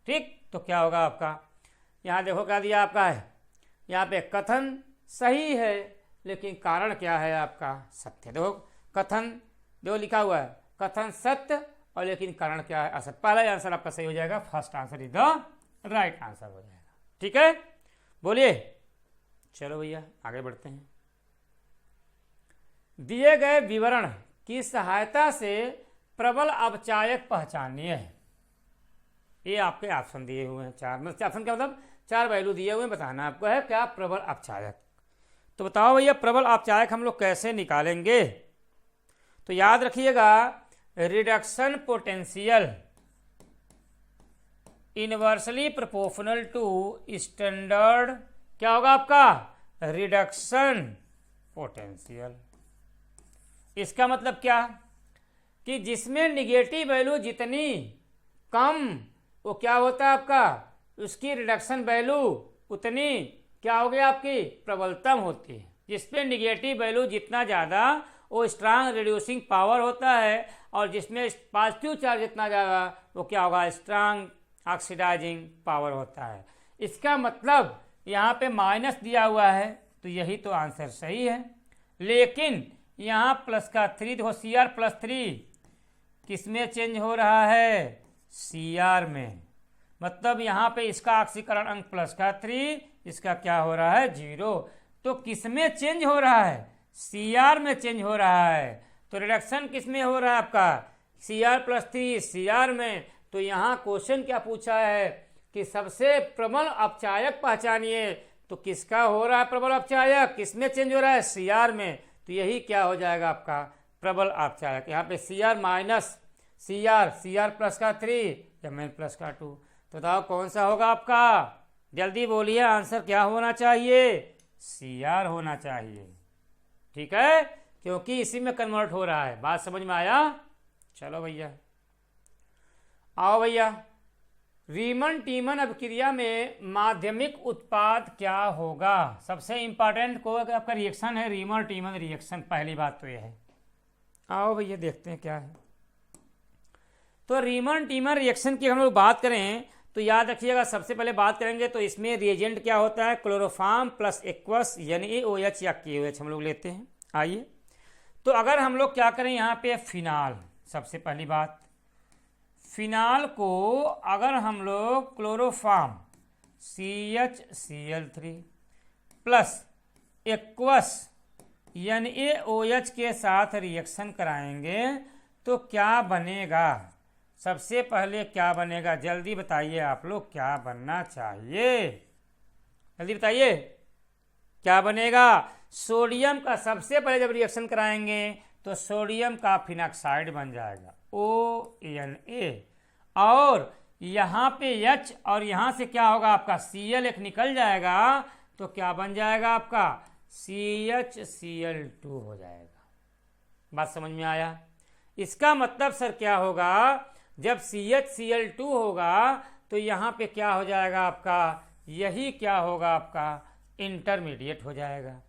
ठीक, तो क्या होगा आपका? यहाँ देखो क्या दिया आपका है, यहाँ पे कथन सही है, लेकिन कारण क्या है आपका? सत्य। देखो कथन, देखो लिखा हुआ है कथन सत्य, और लेकिन कारण क्या है? असत्य। पहला आंसर आपका सही हो जाएगा, first answer is the right answer हो जाएगा। ठीक है, बोलिए। चलो भैया आगे बढ़ते हैं। दिए गए विवरण की सहायता से प्रबल अपचायक पहचानिए। ये आपके ऑप्शन दिए हुए हैं, चार। ऑप्शन क्या मतलब? चार वैल्यू दिए हुए हैं, बताना आपको है क्या? प्रबल अपचायक। तो बताओ भैया प्रबल अपचायक हम लोग कैसे निकालेंगे? तो याद रखिएगा, reduction potential inversely proportional to standard, क्या होगा आपका? Reduction potential. इसका मतलब क्या? कि जिसमें निगेटिव वैल्यू जितनी कम, वो क्या होता है आपका? उसकी रिडक्शन वैल्यू उतनी क्या हो गई आपकी? प्रबलतम होती है। जिसमें निगेटिव वैल्यू जितना ज़्यादा, वो स्ट्रांग रिड्यूसिंग पावर होता है, और जिसमें पॉजिटिव चार्ज जितना ज़्यादा, वो क्या होगा? स्ट्रांग ऑक्सीडाइजिंग पावर होता है। इसका मतलब यहाँ पे माइनस दिया हुआ है, तो यही तो आंसर सही है। लेकिन यहाँ प्लस का 3, देखो Cr+3 किस में चेंज हो रहा है? Cr में। मतलब यहाँ पे इसका ऑक्सीकरण अंक प्लस का 3, इसका क्या हो रहा है? 0। तो किस में चेंज हो रहा है? Cr में चेंज हो रहा है। तो रिडक्शन किस में हो रहा है आपका? Cr+3 Cr में। तो यहाँ क्वेश्चन क्या पूछा है कि सबसे प्रबल अपचायक पहचानिए, तो किसका हो रहा है प्रबल अपचायक? किस में चेंज हो रहा है? Cr में। तो यही क्या हो जाएगा आपका? प्रबल अपचायक। यहाँ पे Cr माइनस Cr प्लस का 3, Mn प्लस का 2। तो बताओ कौन सा होगा आपका? जल्दी बोलिए, आंसर क्या होना चाहिए? Cr होना चाहिए। ठीक है, क्योंकि इसी में कन्वर्ट हो रहा है। बात समझ में आया? चलो भैया आओ भैया। रीमन टीमन अभिक्रिया में माध्यमिक उत्पाद क्या होगा? सबसे इंपॉर्टेंट को आपका रिएक्शन है रीमन टीमन रिएक्शन। पहली बात तो यह है। आओ भैया देखते हैं क्या है। तो रीमन टीमन रिएक्शन की हम लोग बात करें तो याद रखिएगा, सबसे पहले बात करेंगे तो इसमें रिएजेंट क्या होता है? क्लोरोफॉर्म प्लस एक्वस NaOH या KOH हम लोग लेते हैं। आइए, तो अगर हम लोग क्या करें यहाँ पे फिनाल, सबसे पहली बात फिनाल को अगर हम लोग chloroform CHCl3 plus aqueous NaOH के साथ रिएक्शन कराएंगे तो क्या बनेगा? सबसे पहले क्या बनेगा? जल्दी बताइए आप लोग, क्या बनना चाहिए? जल्दी बताइए क्या बनेगा? सोडियम का सबसे पहले जब रिएक्शन कराएंगे तो सोडियम का फिनॉक्साइड बन जाएगा ONA, और यहाँ पे H और यहाँ से क्या होगा आपका? Cl एक निकल जाएगा, तो क्या बन जाएगा आपका? CHCl2 हो जाएगा। बात समझ में आया? इसका मतलब सर क्या होगा? जब CHCl2 होगा तो यहाँ पे क्या हो जाएगा आपका? यही क्या होगा आपका? इंटरमीडिएट हो जाएगा।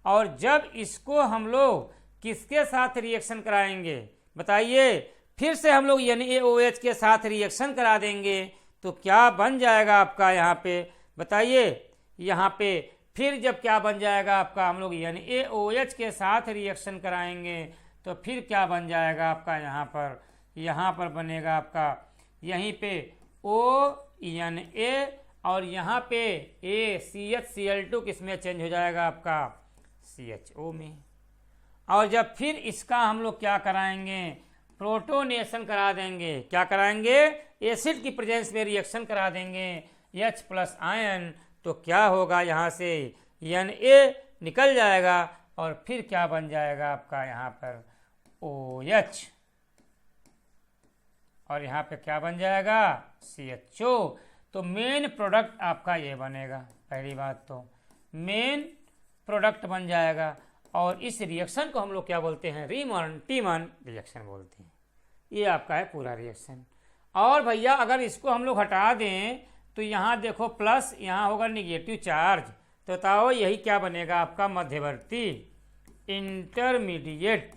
और जब इसको हम लोग किसके साथ रिएक्शन कराएंगे बताइए? फिर से हम लोग NaOH के साथ रिएक्शन करा देंगे तो क्या बन जाएगा आपका? यहाँ पे बताइए, यहाँ पे फिर जब क्या बन जाएगा आपका? हम लोग NaOH के साथ रिएक्शन कराएंगे तो फिर क्या बन जाएगा आपका? यहाँ पर बनेगा आपका यहीं पे ONA, और यहाँ पे CHCl2 किस में चेंज हो जाएगा आपका? CHO में। और जब फिर इसका हम लोग क्या कराएंगे? प्रोटोनेशन करा देंगे। क्या कराएंगे? एसिड की प्रेजेंस में रिएक्शन करा देंगे H प्लस आयन, तो क्या होगा? यहाँ से Na निकल जाएगा और फिर क्या बन जाएगा आपका? यहाँ पर OH, और यहाँ पे क्या बन जाएगा? CHO। तो मेन प्रोडक्ट आपका ये बनेगा। पहली बात तो मेन प्रोडक्ट बन जाएगा और इस रिएक्शन को हम लोग क्या बोलते हैं, रीमन टीमन रिएक्शन बोलते हैं। ये आपका है पूरा रिएक्शन। और भैया अगर इसको हम लोग हटा दें तो यहाँ देखो प्लस, यहाँ होगा निगेटिव चार्ज, तो बताओ यही क्या बनेगा आपका मध्यवर्ती, इंटरमीडिएट।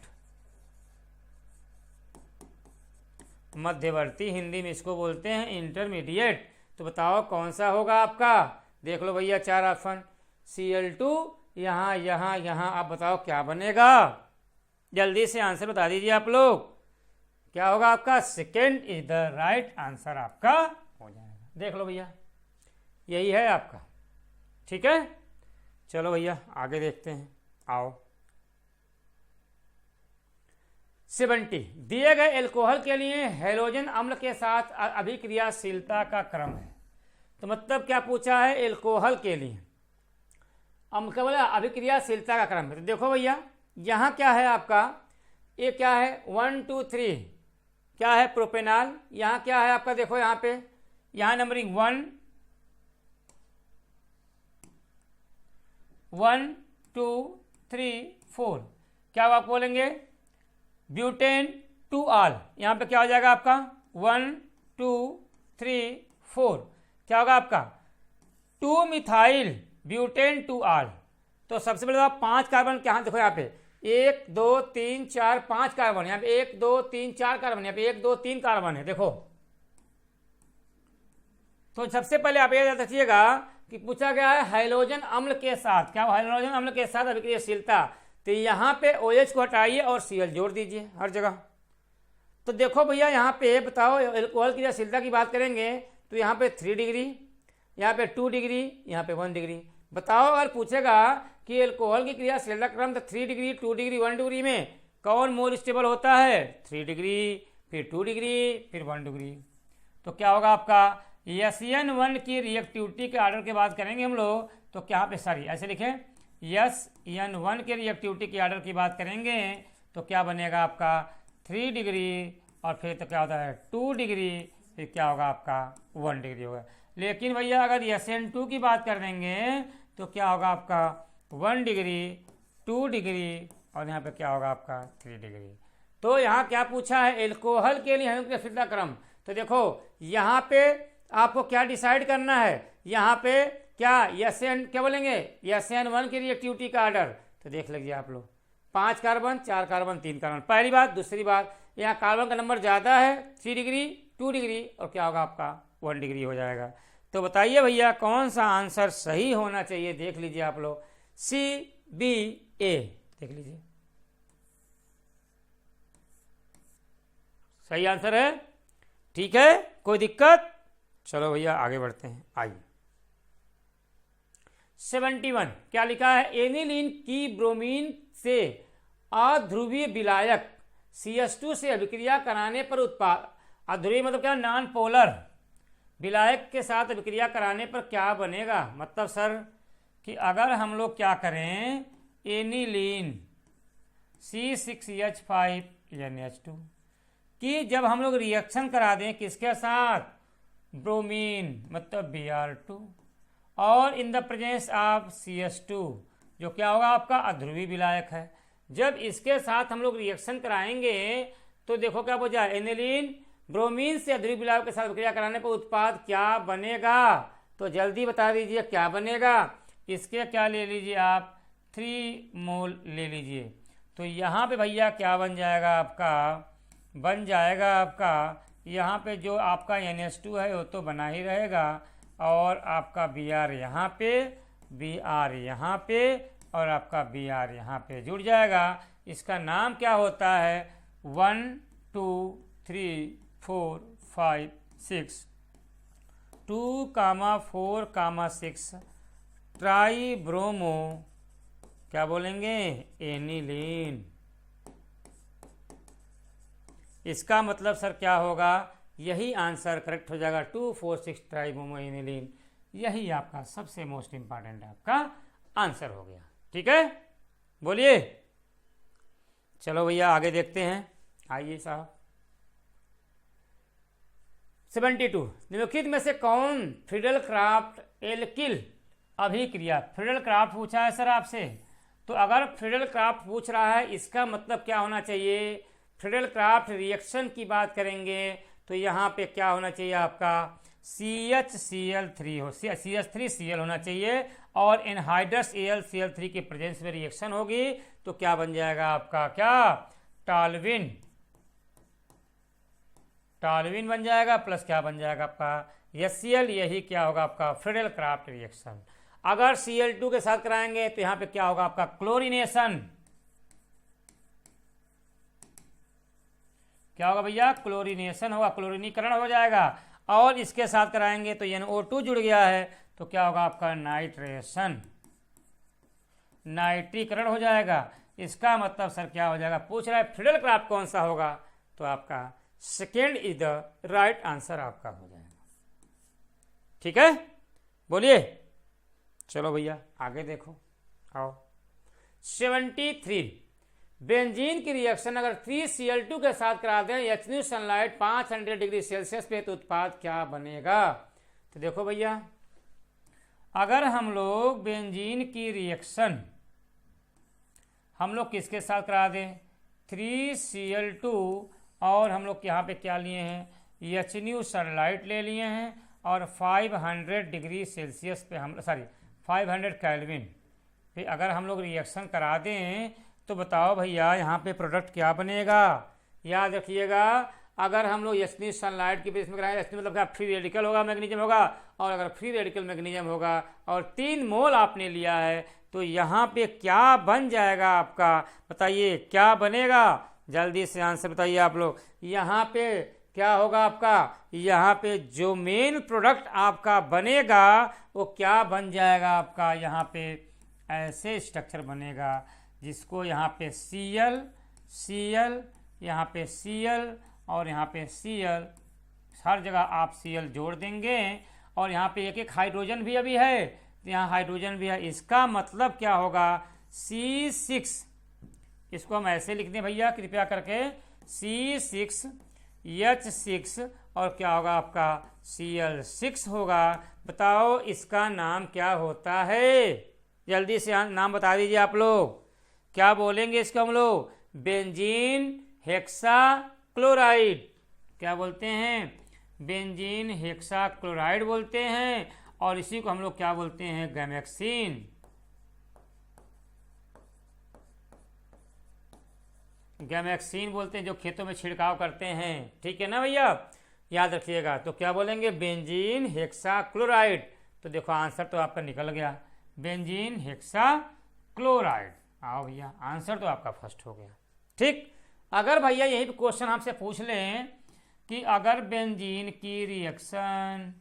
मध्यवर्ती हिंदी में इसको बोलते हैं इंटरमीडिएट। तो बताओ कौन सा होगा आपका, देख लो भैया 4 ऑप्शन, Cl2 यहाँ यहाँ यहाँ, आप बताओ क्या बनेगा, जल्दी से आंसर बता दीजिए आप लोग, क्या होगा आपका, second is the right answer आपका हो जाएगा। देख लो भैया यही है आपका, ठीक है। चलो भैया आगे देखते हैं, आओ। 70 दिए गए एल्कोहल के लिए हैलोजन अम्ल के साथ अभिक्रियाशीलता का क्रम है। तो मतलब क्या पूछा है, एल्कोहल के लिए अम्ल का बोला अभिक्रियाशीलता का क्रम है। तो देखो भैया यहाँ क्या है आपका, ये क्या है 1 2 3, क्या है प्रोपेनॉल, यहाँ क्या है आपका, देखो यहाँ पे, यहाँ नंबरिंग 1 1 2 3 4, क्या आप बोलेंगे, ब्यूटेन 2 ऑल, यहाँ पे क्या हो जाएगा आपका 1 2 3 4, क्या होगा आपका 2 मिथाइल ब्यूटेन 2 ऑल। तो सबसे पहले 5 कार्बन, क्या देखो यहाँ पे 1 2 3 4 5 कार्बन, यहाँ पे 1 2 3 4 कार्बन, यहाँ पे 1 2 3 कार्बन है, देखो। तो सबसे पहले आप ये याद रखिएगा कि पूछा गया है हाइड्रोजन अम्ल के साथ, क्या हाइड्रोजन अम्ल के साथ अभिक्रियाशीलता, तो यहाँ पे OH को हटाइए और Cl जोड़ दीजिए हर जगह। तो देखो भैया यहाँ पे बताओ एल्कोहल की क्रियाशीलता की बात करेंगे तो यहाँ पे 3 डिग्री, यहाँ पे 2 डिग्री, यहाँ पे 1 डिग्री। बताओ अगर पूछेगा कि एल्कोहल की क्रियाशीलता क्रम 3 डिग्री 2 डिग्री 1 डिग्री में कौन मोल स्टेबल होता है, 3 डिग्री फिर 2 डिग्री फिर 1 डिग्री। तो क्या होगा आपका SN1 की रिएक्टिविटी के ऑर्डर की बात करेंगे हम लोग, तो क्या पे सॉरी ऐसे लिखें, SN1 के रिएक्टिविटी के ऑर्डर की बात करेंगे तो क्या बनेगा आपका 3 डिग्री और फिर तो क्या होता है 2 डिग्री, फिर क्या होगा आपका 1 डिग्री होगा। लेकिन भैया अगर SN2 की बात कर देंगे तो क्या होगा आपका 1 डिग्री 2 डिग्री और यहाँ पे क्या होगा आपका 3 डिग्री। तो यहाँ क्या पूछा है, एल्कोहल के लिए क्रियाशीलता क्रम। तो देखो यहाँ पे आपको क्या डिसाइड करना है, यहाँ पे क्या SN क्या बोलेंगे, SN1 की रिएक्टिविटी का ऑर्डर। तो देख लीजिए आप लोग 5 कार्बन 4 कार्बन 3 कार्बन, पहली बात। दूसरी बात यहाँ कार्बन का नंबर ज़्यादा है, 3 डिग्री 2 डिग्री और क्या होगा आपका 1 डिग्री हो जाएगा। तो बताइए भैया कौन सा आंसर सही होना चाहिए, देख लीजिए आप लोग, CBA देख लीजिए सही आंसर है, ठीक है, कोई दिक्कत। चलो भैया आगे बढ़ते हैं, आइए। 71 क्या लिखा है, एनिलीन की ब्रोमीन से अध्रुवीय विलायक CH2 से अभिक्रिया कराने पर उत्पाद, अध्रुवीय मतलब क्या, नॉन पोलर विलायक के साथ अभिक्रिया कराने पर क्या बनेगा। मतलब सर कि अगर हम लोग क्या करें, एनिलीन C6H5NH2 कि जब हम लोग रिएक्शन करा दें किसके साथ, ब्रोमीन मतलब Br2 और in the presence of CH2 जो क्या होगा आपका अध्रुवीय विलायक है, जब इसके साथ हम लोग रिएक्शन कराएंगे तो देखो क्या हो जाए, एनिलीन ब्रोमीन से अध्रुवीय विलायक के साथ अभिक्रिया कराने पर उत्पाद क्या बनेगा। तो जल्दी बता दीजिए क्या बनेगा। इसके क्या ले लीजिए आप 3 मोल ले लीजिए। तो यहाँ पे भैया क्या बन जाएगा आपका, बन जाएगा आपका यहाँ पे जो आपका NH2 है वो तो बना ही रहेगा और आपका Br यहाँ पे, Br यहाँ पे और आपका Br यहाँ पे जुड़ जाएगा। इसका नाम क्या होता है, 1 2 3 4 5 6 2, 4, 6 ट्राई ब्रोमो क्या बोलेंगे, एनिलीन। इसका मतलब सर क्या होगा, यही आंसर करेक्ट हो जाएगा, 2 4 6 ट्राई ब्रोमो एनिलीन। यही आपका सबसे मोस्ट इंपॉर्टेंट आपका आंसर हो गया, ठीक है, बोलिए। चलो भैया आगे देखते हैं, आइए साहब। 72 निम्नलिखित में से कौन फ्रीडल क्राफ्ट एल्किल अभिक्रिया, फ्रीडल क्राफ्ट पूछा है सर आपसे, तो अगर फ्रीडल क्राफ्ट पूछ रहा है इसका मतलब क्या होना चाहिए, फ्रीडल क्राफ्ट रिएक्शन की बात करेंगे तो यहाँ पे क्या होना चाहिए आपका CHCl3 हो, CH3Cl होना चाहिए और एनहाइड्रस AlCl3 के प्रेजेंस में रिएक्शन होगी तो क्या बन जाएगा आपका, क्या टॉल्यूइन, टॉल्यूइन बन जाएगा प्लस क्या बन जाएगा आपका HCl, यही क्या होगा आपका फ्रीडल क्राफ्ट रिएक्शन। अगर Cl2 के साथ कराएंगे तो यहाँ पे क्या होगा आपका क्लोरीनेशन, क्या होगा भैया क्लोरीनेशन होगा, क्लोरीनीकरण हो जाएगा और इसके साथ कराएंगे तो NO2 जुड़ गया है तो क्या होगा आपका नाइट्रेशन, नाइट्रीकरण हो जाएगा। इसका मतलब सर क्या हो जाएगा, पूछ रहा है फ्रीडल क्राफ्ट कौन सा होगा तो आपका second is the right answer आपका हो जाएगा। ठीक है, बोलिए। चलो भैया आगे देखो, आओ 73 बेंजीन की रिएक्शन अगर 3Cl2 के साथ करा दें HNU सनलाइट 500 डिग्री सेल्सियस पे तो उत्पाद क्या बनेगा। तो देखो भैया अगर हम लोग बेंजीन की रिएक्शन हम लोग किसके साथ करा दें 3Cl2 और हम लोग यहाँ पे क्या लिए हैं HNU सनलाइट ले लिए हैं और 500 डिग्री सेल्सियस पे हम 500 केल्विन पे अगर हम लोग रिएक्शन करा दें तो बताओ भैया यहाँ पे प्रोडक्ट क्या बनेगा। याद रखिएगा अगर हम लोग HNU सनलाइट की बेस में कराएं, HNU मतलब क्या फ्री रेडिकल होगा, मैग्नीशियम होगा, और अगर फ्री रेडिकल मैग्नीशियम होगा और 3 मोल आपने लिया है तो यहाँ पे क्या बन जाएगा आपका, बताइए क्या बनेगा, जल्दी से आंसर बताइए आप लोग। यहाँ पे क्या होगा आपका, यहाँ पे जो मेन प्रोडक्ट आपका बनेगा वो क्या बन जाएगा आपका, यहाँ पे ऐसे स्ट्रक्चर बनेगा जिसको यहाँ पे Cl, यहाँ पे Cl और यहाँ पे Cl, हर जगह आप Cl जोड़ देंगे और यहाँ पे एक एक हाइड्रोजन भी अभी है तो यहाँ हाइड्रोजन भी है। इसका मतलब क्या होगा C6, इसको हम ऐसे लिख दें भैया कृपया करके C6H6 और क्या होगा आपका Cl6 होगा। बताओ इसका नाम क्या होता है, जल्दी से नाम बता दीजिए आप लोग, क्या बोलेंगे इसको हम लोग, बेंजीन हेक्सा क्लोराइड, क्या बोलते हैं बेंजीन हेक्सा क्लोराइड बोलते हैं और इसी को हम लोग क्या बोलते हैं गैमेक्सिन, गैमेक्सिन बोलते हैं जो खेतों में छिड़काव करते हैं। ठीक है ना भैया, याद रखिएगा। तो क्या बोलेंगे बेंजीन हेक्सा क्लोराइड, तो देखो आंसर तो आपका निकल गया बेंजीन हेक्सा क्लोराइड। आओ भैया आंसर तो आपका फर्स्ट हो गया। ठीक, अगर भैया यही क्वेश्चन आपसे पूछ लें कि अगर बेंजीन की रिएक्शन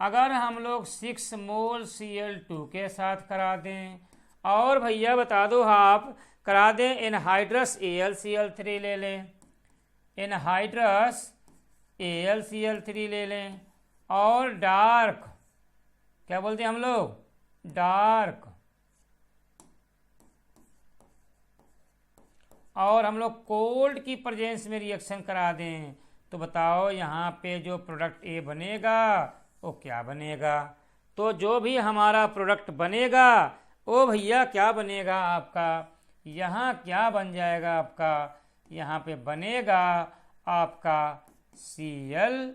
अगर हम लोग 6 मोल Cl2 के साथ करा दें और भैया बता दो आप करा दें एनहाइड्रस AlCl3 ले लें, एनहाइड्रस AlCl3 ले लें और डार्क क्या बोलते हैं हम लोग डार्क, और हम लोग कोल्ड की प्रेजेंस में रिएक्शन करा दें तो बताओ यहाँ पे जो प्रोडक्ट A बनेगा वो क्या बनेगा। तो जो भी हमारा प्रोडक्ट बनेगा वो भैया क्या बनेगा आपका, यहाँ क्या बन जाएगा आपका, यहाँ पे बनेगा आपका Cl,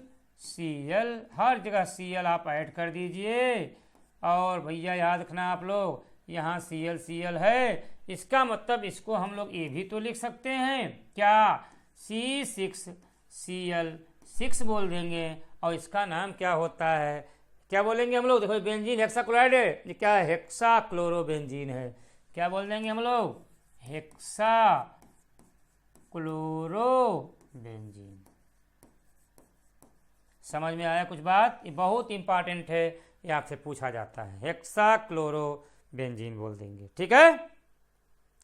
हर जगह Cl आप ऐड कर दीजिए और भैया याद रखना आप लोग यहाँ Cl है, इसका मतलब इसको हम लोग ये भी तो लिख सकते हैं क्या C6Cl6 बोल देंगे और इसका नाम क्या होता है, क्या बोलेंगे हम लोग, देखो बेंजीन हेक्सा क्लोराइड है, ये क्या है हेक्सा क्लोरोबेंजीन है, क्या बोल देंगे हम लोग हेक्सा क्लोरोबेंजीन। समझ में आया कुछ बात, ये बहुत इंपॉर्टेंट है, ये आपसे पूछा जाता है, हेक्सा क्लोरोबेंजीन बोल देंगे। ठीक है,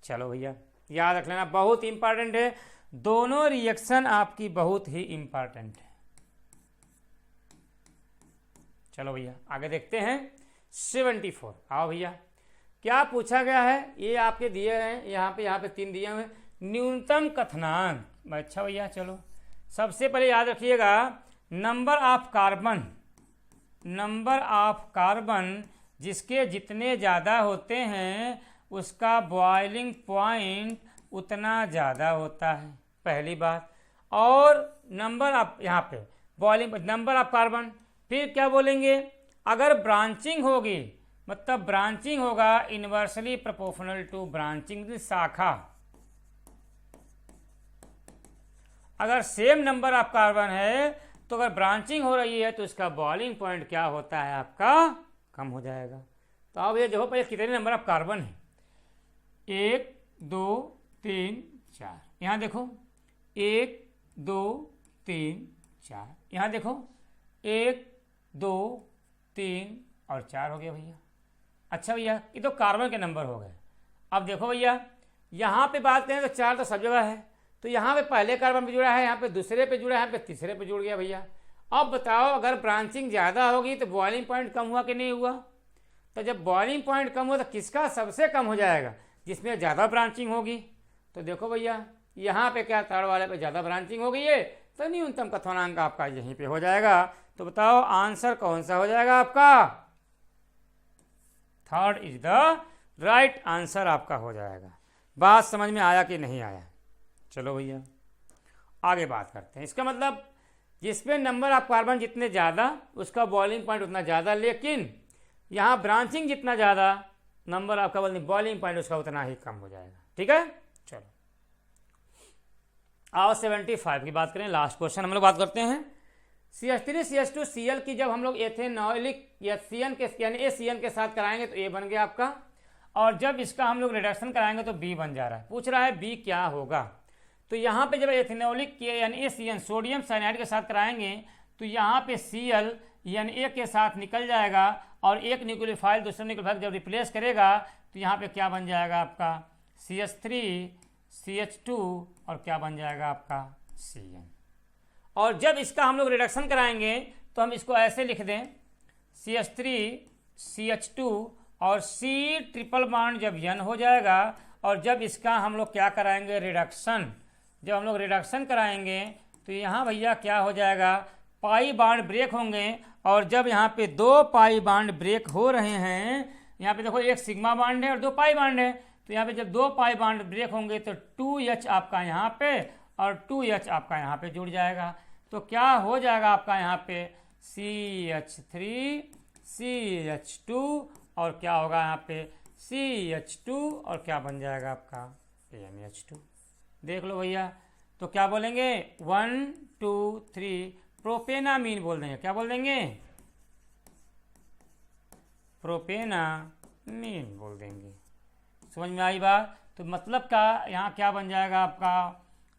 चलो भैया याद रख लेना, बहुत इंपॉर्टेंट है, दोनों रिएक्शन आपकी बहुत ही इंपॉर्टेंट है। चलो भैया आगे देखते हैं 74। आओ भैया क्या पूछा गया है, ये आपके दिए हैं यहाँ पे 3 दिए हुए न्यूनतम कथनांक। अच्छा भैया चलो सबसे पहले याद रखिएगा नंबर ऑफ कार्बन जिसके जितने ज़्यादा होते हैं उसका बॉइलिंग पॉइंट उतना ज़्यादा होता है, पहली बात। और नंबर ऑफ, यहाँ पे बॉइलिंग नंबर ऑफ कार्बन, फिर क्या बोलेंगे, अगर ब्रांचिंग होगी मतलब ब्रांचिंग होगा इनवर्सली प्रोपोर्शनल टू ब्रांचिंग, शाखा। अगर सेम नंबर ऑफ कार्बन है तो अगर ब्रांचिंग हो रही है तो इसका बॉइलिंग पॉइंट क्या होता है आपका, कम हो जाएगा। तो अब ये देखो पहले कितने नंबर ऑफ कार्बन है, 1 2 3 4। यहाँ देखो 1 2 3 4, यहाँ देखो 1 2 3 और 4 हो गया भैया। अच्छा भैया ये तो कार्बन के नंबर हो गए। अब देखो भैया यहाँ पे बात करें तो 4 तो सब जगह है, तो यहाँ पे पहले कार्बन पे जुड़ा है, यहाँ पे दूसरे पे जुड़ा है, यहाँ पे तीसरे पे जुड़ गया भैया। अब बताओ अगर ब्रांचिंग ज़्यादा होगी तो बॉइलिंग पॉइंट कम हुआ कि नहीं हुआ? तो जब बॉइलिंग पॉइंट कम हुआ तो किसका सबसे कम हो जाएगा, जिसमें ज़्यादा ब्रांचिंग होगी। तो देखो भैया यहाँ पे क्या थर्ड वाले पे ज़्यादा ब्रांचिंग हो गई है, तो न्यूनतम कथनांक आपका यहीं पे हो जाएगा। तो बताओ आंसर कौन सा हो जाएगा आपका, third is the right answer आपका हो जाएगा। बात समझ में आया कि नहीं आया? चलो भैया आगे बात करते हैं। इसका मतलब जिसमें नंबर ऑफ कार्बन जितने ज़्यादा उसका बॉइलिंग पॉइंट उतना ज़्यादा, लेकिन यहाँ ब्रांचिंग जितना ज़्यादा number of carbon boiling point उसका उतना ही कम हो जाएगा। ठीक है, चलो आओ 75 की बात करें। लास्ट क्वेश्चन हम लोग बात करते हैं। CH3 CH2 Cl की जब हम लोग एथेनॉलिक या CN के यानी ACN के साथ कराएंगे तो A बन गया आपका, और जब इसका हम लोग रिडक्शन कराएंगे तो B बन जा रहा है। पूछ रहा है B क्या होगा, तो यहाँ पे जब एथेनॉलिक के यानी ACN सोडियम साइनाइड के साथ कराएंगे तो यहाँ पे Cl यानी A के साथ निकल जाएगा, और एक न्यूक्लियोफाइल दूसरे न्यूक्लियोफाइल जब रिप्लेस करेगा तो यहाँ पे क्या बन जाएगा आपका CH3 CH2 और क्या बन जाएगा आपका Cn। और जब इसका हम लोग रिडक्शन कराएंगे तो हम इसको ऐसे लिख दें CH3 CH2 और C ट्रिपल बॉन्ड जब N हो जाएगा, और जब इसका हम लोग क्या कराएंगे रिडक्शन, जब हम लोग रिडक्शन कराएंगे तो यहाँ भैया क्या हो जाएगा, पाई बॉन्ड ब्रेक होंगे। और जब यहाँ पे 2 पाई बॉन्ड ब्रेक हो रहे हैं, यहाँ पे देखो एक सिग्मा बॉन्ड है और 2 पाई बॉन्ड है, तो यहाँ पे जब 2 पाई बॉन्ड ब्रेक होंगे तो 2H आपका यहाँ पे और 2H आपका यहाँ पे जुड़ जाएगा। तो क्या हो जाएगा आपका यहाँ पे CH3 CH2 और क्या होगा यहाँ पे CH2 और क्या बन जाएगा आपका NH2। देख लो भैया, तो क्या बोलेंगे 1 2 3 प्रोपेनामीन बोल देंगे। क्या बोल देंगे, प्रोपेनामीन बोल देंगे। समझ में आई बात? तो मतलब का यहाँ क्या बन जाएगा आपका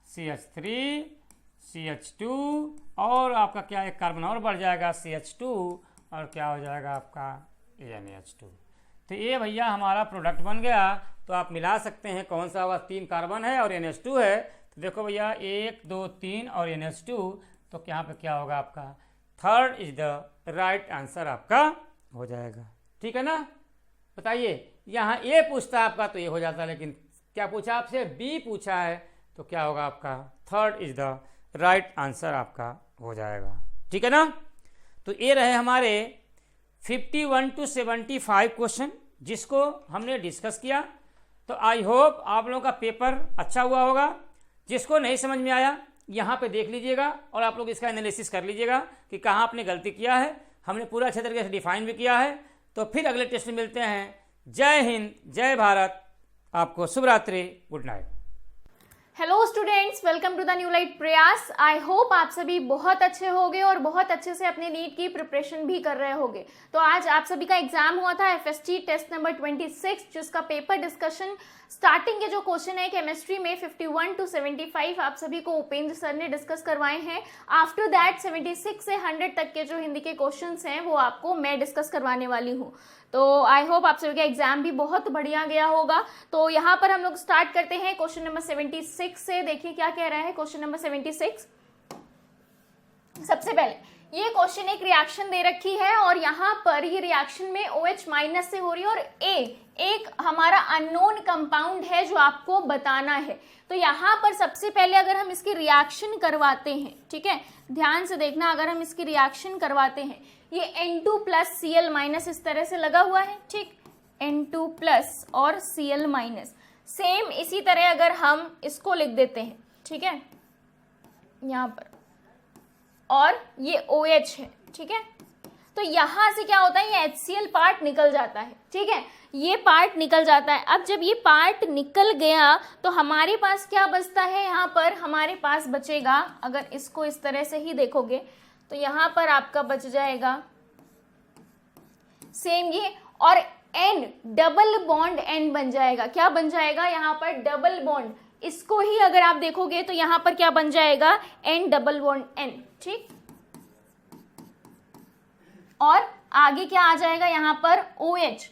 CH3 CH2 और आपका क्या एक कार्बन और बढ़ जाएगा CH2 और क्या हो जाएगा आपका NH2। तो ये भैया हमारा प्रोडक्ट बन गया। तो आप मिला सकते हैं कौन सा होगा, 3 कार्बन है और NH2 है। तो देखो भैया 1 2 3 और NH2, तो यहाँ पे क्या होगा आपका third is the right answer आपका हो जाएगा। ठीक है ना? बताइए यहाँ A पूछता है आपका तो ये हो जाता है, लेकिन क्या पूछा आपसे B पूछा है, तो क्या होगा आपका third is the right answer आपका हो जाएगा। ठीक है ना? तो ये रहे हमारे 51 to 75 क्वेश्चन जिसको हमने डिस्कस किया। तो आई होप आप लोगों का पेपर अच्छा हुआ होगा। जिसको नहीं समझ में आया यहाँ पे देख लीजिएगा और आप लोग इसका एनालिसिस कर लीजिएगा कि कहाँ आपने गलती किया है। हमने पूरा अच्छे तरीके से डिफाइन भी किया है। तो फिर अगले टेस्ट में मिलते हैं। जय हिंद, जय भारत, आपको शुभ रात्रि, good night. Hello students, welcome to the New Light Prayas. I hope आप सभी बहुत अच्छे होंगे और बहुत अच्छे से अपने नीट की प्रिपरेशन भी कर रहे होंगे। तो आज आप सभी का एग्जाम हुआ था FST टेस्ट नंबर 26, जिसका पेपर डिस्कशन स्टार्टिंग के जो क्वेश्चन है केमिस्ट्री में 51 to 75 आप सभी को उपेंद्र सर ने डिस्कस करवाए हैं। आफ्टर दैट 76 से 100 तक के जो हिंदी के क्वेश्चंस हैं वो आपको मैं डिस्कस करवाने वाली हूँ। तो आई होप आप सभी का एग्जाम भी बहुत बढ़िया गया होगा। तो यहाँ पर हम लोग स्टार्ट करते हैं क्वेश्चन नंबर 76 से। देखिए क्या कह रहा है क्वेश्चन नंबर 76। सबसे पहले ये क्वेश्चन एक रिएक्शन दे रखी है और यहाँ पर ये रिएक्शन में OH माइनस से हो रही है और A एक हमारा अननोन कंपाउंड है जो आपको बताना है। तो यहाँ पर सबसे पहले अगर हम इसकी रिएक्शन करवाते हैं, ठीक है, ध्यान से देखना, अगर हम इसकी रिएक्शन करवाते हैं, ये N2 प्लस Cl माइनस इस तरह से लगा हुआ है, ठीक, N2 प्लस और Cl माइनस, सेम इसी तरह अगर हम इसको लिख देते हैं, ठीक है, यहाँ पर, और ये OH है, ठीक है, तो यहां से क्या होता है, ये HCl पार्ट निकल जाता है, ठीक है, ये पार्ट निकल जाता है। अब जब ये पार्ट निकल गया तो हमारे पास क्या बचता है, यहाँ पर हमारे पास बचेगा, अगर इसको इस तरह से ही देखोगे तो यहाँ पर आपका बच जाएगा सेम ये, और N डबल बॉन्ड N बन जाएगा। क्या बन जाएगा, यहाँ पर डबल बॉन्ड, इसको ही अगर आप देखोगे तो यहाँ पर क्या बन जाएगा, N डबल बॉन्ड N, ठीक, और आगे क्या आ जाएगा यहाँ पर OH,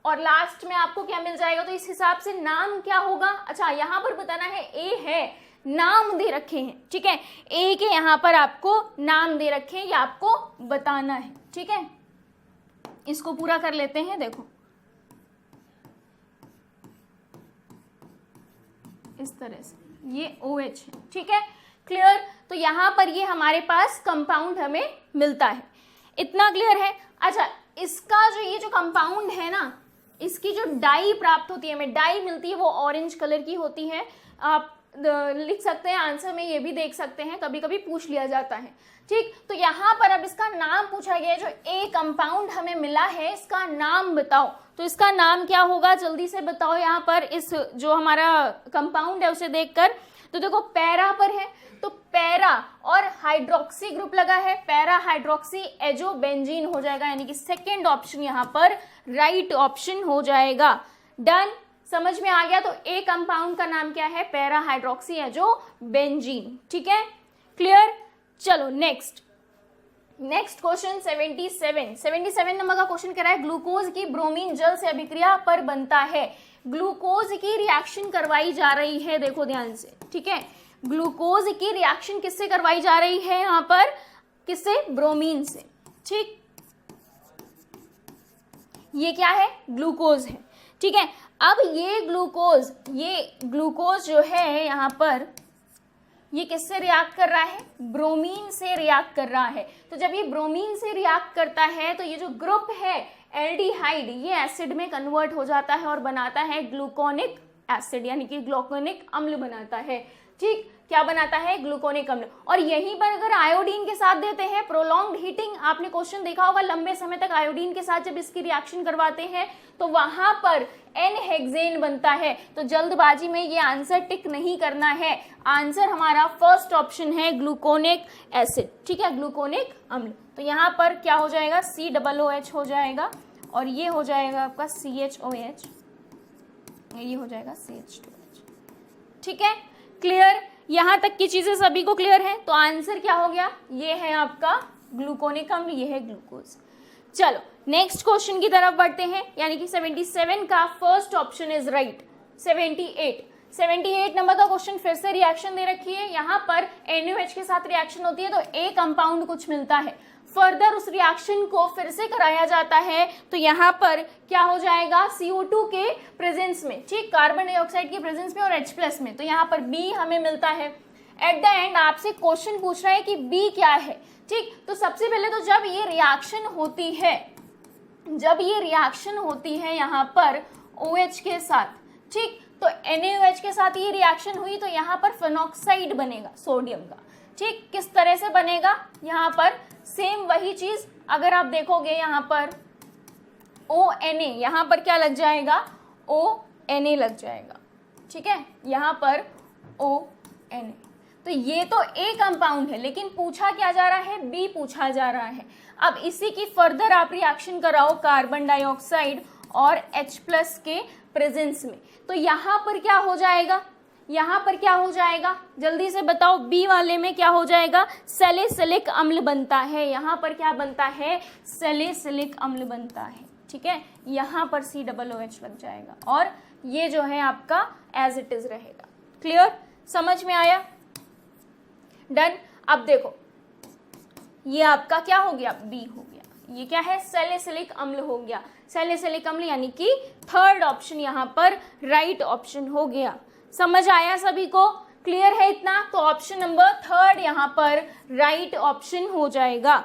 और लास्ट में आपको क्या मिल जाएगा। तो इस हिसाब से नाम क्या होगा, अच्छा यहाँ पर बताना है A है, नाम दे रखे हैं, ठीक है, A के यहाँ पर आपको नाम दे रखे हैं, ये आपको बताना है, ठीक है। इसको पूरा कर लेते हैं, देखो इस तरह से ये OH है, ठीक है, क्लियर। तो यहाँ पर ये हमारे पास कंपाउंड हमें मिलता है, इतना क्लियर है। अच्छा, इसका जो ये जो कंपाउंड है ना, इसकी जो डाई प्राप्त होती है, हमें डाई मिलती है, वो ऑरेंज कलर की होती है। आप लिख सकते हैं, आंसर में ये भी देख सकते हैं, कभी कभी पूछ लिया जाता है, ठीक। तो यहाँ पर अब इसका नाम पूछा गया है, जो ए कंपाउंड हमें मिला है इसका नाम बताओ। तो इसका नाम क्या होगा, जल्दी से बताओ। यहाँ पर इस जो हमारा कंपाउंड है उसे देखकर, तो देखो पैरा पर है, तो पैरा और हाइड्रोक्सी ग्रुप लगा है, पैरा हाइड्रोक्सी एजोबेंजीन हो जाएगा, यानी कि सेकेंड ऑप्शन यहाँ पर राइट ऑप्शन हो जाएगा। डन, समझ में आ गया। तो ए कंपाउंड का नाम क्या है, पैरा हाइड्रोक्सी एजोबेंजीन, ठीक है, क्लियर। चलो नेक्स्ट क्वेश्चन 77 नंबर का क्वेश्चन कह रहा है, ग्लूकोज की ब्रोमीन जल से अभिक्रिया पर बनता है। ग्लूकोज की रिएक्शन करवाई जा रही है, देखो ध्यान से, ठीक है, ग्लूकोज की रिएक्शन किससे करवाई जा रही है, यहाँ पर किससे, ब्रोमीन से, ठीक, ये क्या है, ग्लूकोज है, ठीक है। अब ये ग्लूकोज जो है यहाँ पर, ये किससे रिएक्ट कर रहा है, ब्रोमीन से रिएक्ट कर रहा है। तो जब ये ब्रोमीन से रिएक्ट करता है तो ये जो ग्रुप है एल्डिहाइड, ये एसिड में कन्वर्ट हो जाता है और बनाता है ग्लूकोनिक एसिड, यानी कि ग्लूकोनिक अम्ल बनाता है, ठीक, क्या बनाता है, ग्लूकोनिक अम्ल। और यहीं पर अगर आयोडीन के साथ देते हैं, प्रोलॉन्ग्ड हीटिंग, आपने क्वेश्चन देखा होगा, लंबे समय तक आयोडीन के साथ जब इसकी रिएक्शन करवाते हैं तो वहां पर एन हेक्सेन बनता है। तो जल्दबाजी में ये आंसर टिक नहीं करना है, आंसर हमारा फर्स्ट ऑप्शन है ग्लूकोनिक एसिड, ठीक है, ग्लूकोनिक अम्ल। तो यहाँ पर क्या हो जाएगा, COOH हो जाएगा, और ये हो जाएगा आपका CHOH, ये हो जाएगा CH2H, ठीक है, क्लियर। यहां तक की चीजें सभी को क्लियर है। तो आंसर क्या हो गया, ये है आपका ग्लूकोनिक अम्ल, ये है ग्लूकोज। चलो नेक्स्ट क्वेश्चन की तरफ बढ़ते हैं, यानी कि 77 का first option is right. 78 number का क्वेश्चन फिर से रिएक्शन दे रखी है, यहाँ पर NaOH के साथ रिएक्शन होती है तो ए कंपाउंड कुछ मिलता है, फर्दर उस रिएक्शन को फिर से कराया जाता है तो यहाँ पर क्या हो जाएगा, CO2 के प्रेजेंस में, ठीक, कार्बन डाइऑक्साइड के प्रेजेंस में और H+ में, तो यहाँ पर B हमें मिलता है। एट द एंड आपसे क्वेश्चन पूछ रहा है कि B क्या है, ठीक। तो सबसे पहले तो जब ये रिएक्शन होती है यहाँ पर OH के साथ, ठीक, तो NaOH के साथ ये रिएक्शन हुई तो यहाँ पर फेनॉक्साइड बनेगा सोडियम का, ठीक। किस तरह से बनेगा, यहाँ पर सेम वही चीज, अगर आप देखोगे यहाँ पर ONA, यहाँ पर क्या लग जाएगा, ONA लग जाएगा, ठीक है, यहाँ पर ONA। तो ये तो A कंपाउंड है, लेकिन पूछा क्या जा रहा है, B पूछा जा रहा है। अब इसी की फर्दर आप रिएक्शन कराओ कार्बन डाइऑक्साइड और H+ के प्रेजेंस में, तो यहाँ पर क्या हो जाएगा, जल्दी से बताओ, बी वाले में क्या हो जाएगा, सैलिसिलिक अम्ल बनता है, यहाँ पर क्या बनता है, सैलिसिलिक अम्ल बनता है, ठीक है, यहाँ पर COOH लग जाएगा और ये जो है आपका एज इट इज रहेगा। क्लियर, समझ में आया, डन। अब देखो ये आपका क्या हो गया, बी हो गया। ये क्या है, सैलिसिलिक अम्ल हो गया। सैलिसिलिक अम्ल यानी कि थर्ड ऑप्शन यहाँ पर राइट ऑप्शन हो गया। समझ आया सभी को, क्लियर है इतना? तो ऑप्शन नंबर थर्ड यहाँ पर राइट ऑप्शन हो जाएगा।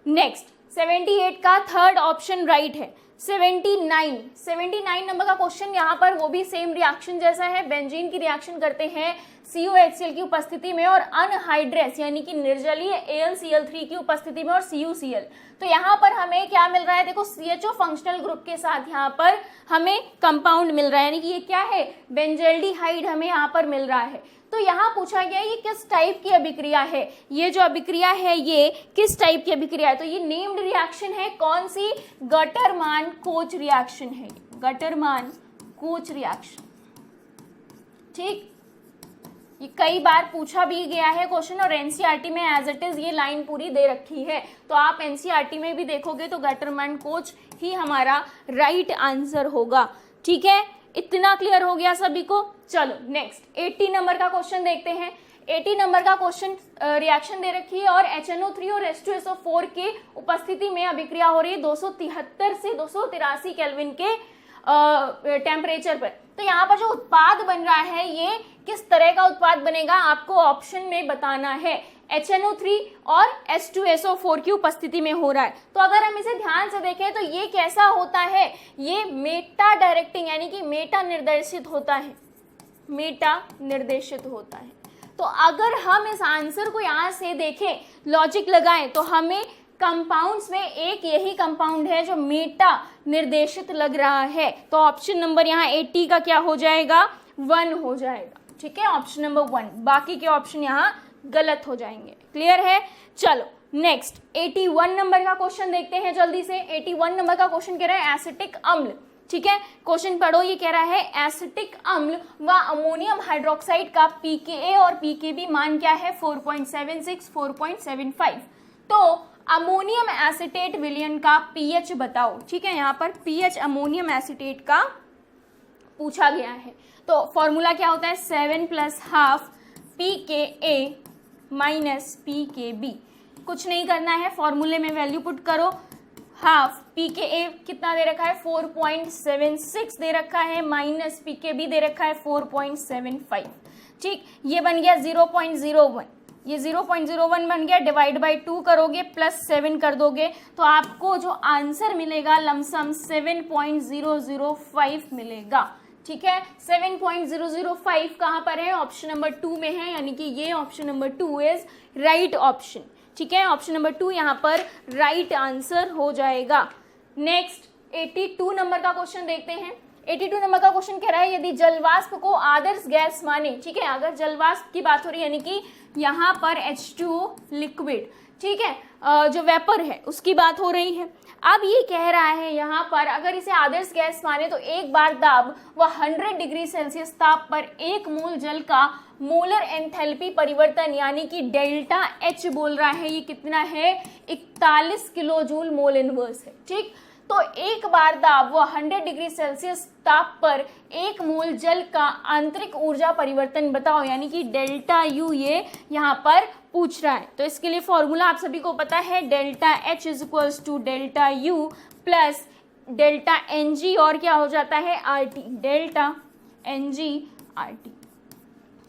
नेक्स्ट 78 का थर्ड ऑप्शन राइट है। 79 नंबर का क्वेश्चन यहाँ पर वो भी सेम रिएक्शन जैसा है, बेंजीन की रिएक्शन करते हैं CuHCl की उपस्थिति में और अनहाइड्रेस यानी कि निर्जलीय AlCl3 की उपस्थिति में और CuCl। तो यहाँ पर हमें क्या मिल रहा है, देखो CHO फंक्शनल ग्रुप के साथ यहाँ पर हमें कंपाउंड मिल रहा है, यानी कि ये क्या है, बेंजल्डिहाइड हमें यहाँ पर मिल रहा है। तो यहाँ पूछा गया ये किस टाइप की अभिक्रिया है, ये जो अभिक्रिया है ये किस टाइप की अभिक्रिया है, तो ये नेम्ड रिएक्शन है, कौन सी, गटरमान कोच रिएक्शन है, गटरमान कोच रिएक्शन। ठीक, ये कई बार पूछा भी गया है क्वेश्चन और एनसीईआरटी में एज इट इज ये लाइन पूरी दे रखी है, तो आप एनसीईआरटी में भी देखोगे तो गटरमान कोच ही हमारा राइट आंसर होगा। ठीक है, इतना क्लियर हो गया सभी को। चलो नेक्स्ट 80 नंबर का क्वेश्चन देखते हैं। 80 नंबर का क्वेश्चन रिएक्शन दे रखी है और HNO3 और H2SO4 के उपस्थिति में अभिक्रिया हो रही है 273 से 283 केल्विन के टेम्परेचर पर। तो यहाँ पर जो उत्पाद बन रहा है ये किस तरह का उत्पाद बनेगा आपको ऑप्शन में बताना है। HNO3 और H2SO4 की उपस्थिति में हो रहा है। तो अगर हम इसे ध्यान से देखें तो ये कैसा होता है, ये मेटा डायरेक्टिंग यानी कि मेटा निर्देशित होता है, मेटा निर्देशित होता है। तो अगर हम इस आंसर को यहाँ से देखें, लॉजिक लगाएं, तो हमें कंपाउंड्स में एक यही कंपाउंड है जो मेटा निर्देशित लग रहा है। तो ऑप्शन नंबर यहाँ 80 का क्या हो जाएगा, 1 हो जाएगा। ठीक है, ऑप्शन नंबर 1, बाकी के ऑप्शन यहाँ गलत हो जाएंगे। क्लियर है? चलो नेक्स्ट 81 नंबर का क्वेश्चन देखते हैं जल्दी से। 81 नंबर का क्वेश्चन कह रहा है एसिटिक अम्ल। ठीक है, क्वेश्चन पढ़ो, ये कह रहा है एसिटिक अम्ल व अमोनियम हाइड्रोक्साइड का pKa और pKb मान क्या है, 4.76, 4.75। तो अमोनियम एसिटेट विलयन का pH बताओ। ठीक है, यहाँ पर pH अमोनियम एसिटेट का पूछा गया है। तो फॉर्मूला क्या होता है, 7 + हाफ pKa माइनस pKb। कुछ नहीं करना है, फॉर्मूले में वैल्यू पुट करो। हाफ pKa कितना दे रखा है, 4.76 दे रखा है, माइनस pKb दे रखा है 4.75। ठीक, ये बन गया 0.01, ये 0.01 बन गया, डिवाइड बाई 2 करोगे प्लस 7 कर दोगे तो आपको जो आंसर मिलेगा लमसम 7.005 मिलेगा। ठीक है, 7.005 कहाँ पर है, ऑप्शन नंबर 2 में है, यानी कि ये option number 2 is right option. ठीक है, ऑप्शन नंबर 2 यहाँ पर राइट आंसर हो जाएगा। नेक्स्ट 82 नंबर का क्वेश्चन देखते हैं। 82 नंबर का क्वेश्चन कह रहा है यदि जलवाष्प को आदर्श गैस माने। ठीक है, अगर जलवाष्प की बात हो रही है यानी कि यहाँ पर H2O लिक्विड, ठीक है, जो वेपर है उसकी बात हो रही है। अब ये कह रहा है यहाँ पर अगर इसे आदर्श गैस माने तो एक बार दाब व 100 डिग्री सेल्सियस ताप पर 1 मोल जल का मोलर एंथैल्पी परिवर्तन यानी कि डेल्टा H बोल रहा है, ये कितना है, 41 किलो जूल मोल इनवर्स है। ठीक, तो एक बार दाब व 100 डिग्री सेल्सियस ताप पर 1 मोल जल का आंतरिक ऊर्जा परिवर्तन बताओ, यानी कि डेल्टा U ये यहाँ पर पूछ रहा है। तो इसके लिए फॉर्मूला आप सभी को पता है, delta H is equals to delta U plus delta NG और क्या हो जाता है RT, डेल्टा NG RT।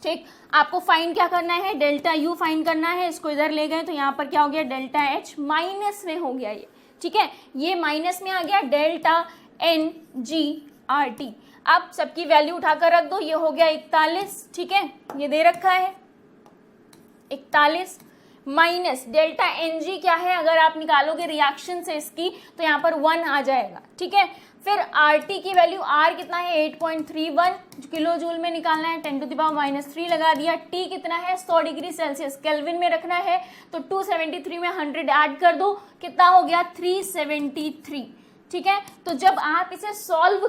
ठीक, आपको फाइंड क्या करना है, डेल्टा U फाइंड करना है। इसको इधर ले गए तो यहाँ पर क्या हो गया, डेल्टा H माइनस में हो गया ये। ठीक है, ये माइनस में आ गया, डेल्टा NG RT। अब सबकी वैल्यू उठाकर रख दो, ये हो गया 41। ठीक है, ये दे रखा है 41 माइनस डेल्टा NG क्या है, अगर आप निकालोगे रिएक्शन से इसकी तो यहाँ पर 1 आ जाएगा। ठीक है, फिर RT की वैल्यू R कितना है 8.31 किलो जूल में निकालना है, 10⁻³ लगा दिया। T कितना है 100 डिग्री सेल्सियस केल्विन में रखना है, तो 273 में 100 ऐड कर दो, कितना हो गया 373। ठीक है, तो जब आप इसे सॉल्व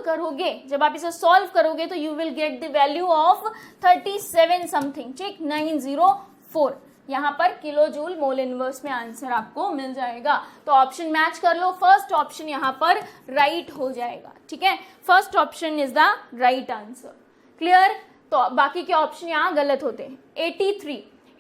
करोगे तो you will get the value of 37 something. ठीक, 904 यहाँ पर किलो जूल मोल इनवर्स में आंसर आपको मिल जाएगा। तो ऑप्शन मैच कर लो, फर्स्ट ऑप्शन यहाँ पर राइट हो जाएगा। ठीक है, first option is the right answer. Clear? तो बाकी के ऑप्शन यहाँ गलत होते हैं।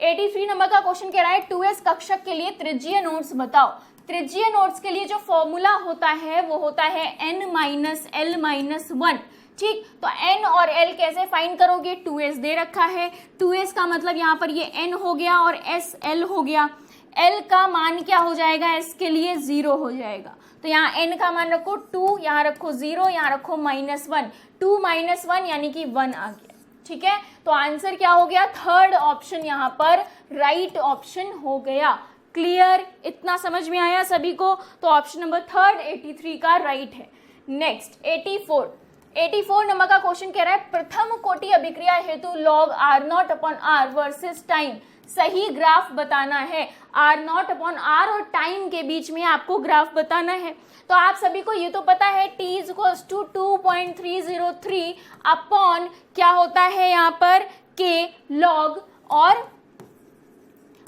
83 नंबर का क्वेश्चन कह रहा है 2s कक्षक के लिए त्रिज्यीय नोड्स बताओ। त्रिज्यीय नोड्स के लिए जो फॉर्मूला होता है वो होता है n माइनस l माइनस 1। ठीक, तो n और l कैसे फाइंड करोगे, 2s दे रखा है, 2s का मतलब यहाँ पर ये n हो गया और s l हो गया। l का मान क्या हो जाएगा, s के लिए 0 हो जाएगा। तो यहाँ n का मान रखो 2, यहाँ रखो 0, यहाँ रखो -1, 2 - 1 यानी कि 1 आ गया। ठीक है, तो आंसर क्या हो गया, थर्ड ऑप्शन यहाँ पर राइट ऑप्शन हो गया। क्लियर, इतना समझ में आया सभी को? तो ऑप्शन नंबर थर्ड 83 का राइट है। नेक्स्ट 84 नंबर का क्वेश्चन कह रहा है प्रथम कोटि अभिक्रिया हेतु लॉग R0/R वर्सेस टाइम सही ग्राफ बताना है। R0/R और टाइम के बीच में आपको ग्राफ बताना है। तो आप सभी को ये तो पता है t = 2.303 अपॉन क्या होता है यहाँ पर k लॉग और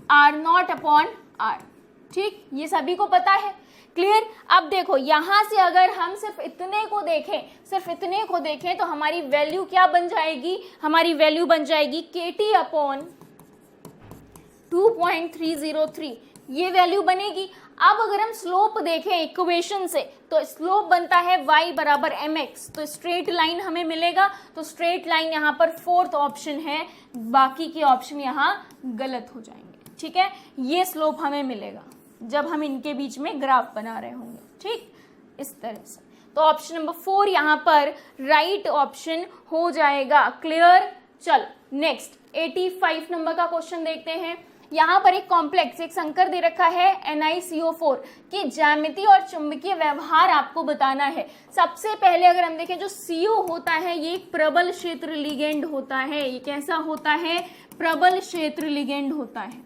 R0/R। ठीक, ये सभी को पता है। क्लियर, अब देखो यहां से अगर हम सिर्फ इतने को देखें तो हमारी वैल्यू क्या बन जाएगी, हमारी वैल्यू बन जाएगी KT/2.303, ये वैल्यू बनेगी। अब अगर हम स्लोप देखें इक्वेशन से तो स्लोप बनता है y = mx, तो स्ट्रेट लाइन हमें मिलेगा। तो स्ट्रेट लाइन यहाँ पर फोर्थ ऑप्शन है, बाकी के ऑप्शन यहाँ गलत हो जाएंगे। ठीक है, ये स्लोप हमें मिलेगा जब हम इनके बीच में ग्राफ बना रहे होंगे। ठीक, इस तरह से। तो ऑप्शन नंबर 4 यहाँ पर राइट ऑप्शन हो जाएगा। क्लियर, चलो नेक्स्ट 85 नंबर का क्वेश्चन देखते हैं। यहाँ पर एक कॉम्प्लेक्स, एक संकर दे रखा है NiCO4 की ज्यामिति और चुंबकीय व्यवहार आपको बताना है। सबसे पहले अगर हम देखें जो CO होता है ये एक प्रबल क्षेत्र लिगेंड होता है। ये कैसा होता है, प्रबल क्षेत्र लिगेंड होता है।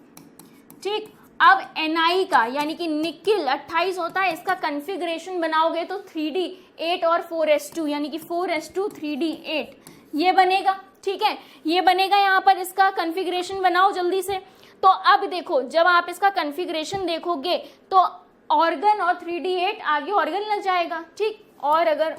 ठीक, अब Ni का यानी कि निकिल 28 होता है, इसका कन्फिग्रेशन बनाओगे तो 3D8 और 4s2 यानी कि 4s2 3D8 ये बनेगा। ठीक है, ये बनेगा। यहाँ पर इसका कन्फिग्रेशन बनाओ जल्दी से। तो अब देखो जब आप इसका कन्फिग्रेशन देखोगे तो ऑर्गन और 3D8 आगे ऑर्गन लग जाएगा। ठीक, और अगर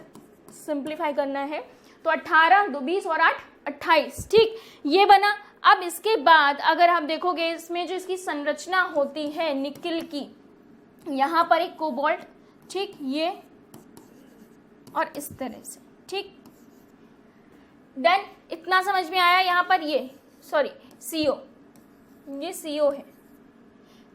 सिंप्लीफाई करना है तो 18 2 20 और 8 28। ठीक, ये बना। अब इसके बाद अगर हम देखोगे इसमें जो इसकी संरचना होती है निकिल की, यहाँ पर एक कोबाल्ट, ठीक, ये और इस तरह से। ठीक, डन, इतना समझ में आया। यहाँ पर ये CO, ये CO है।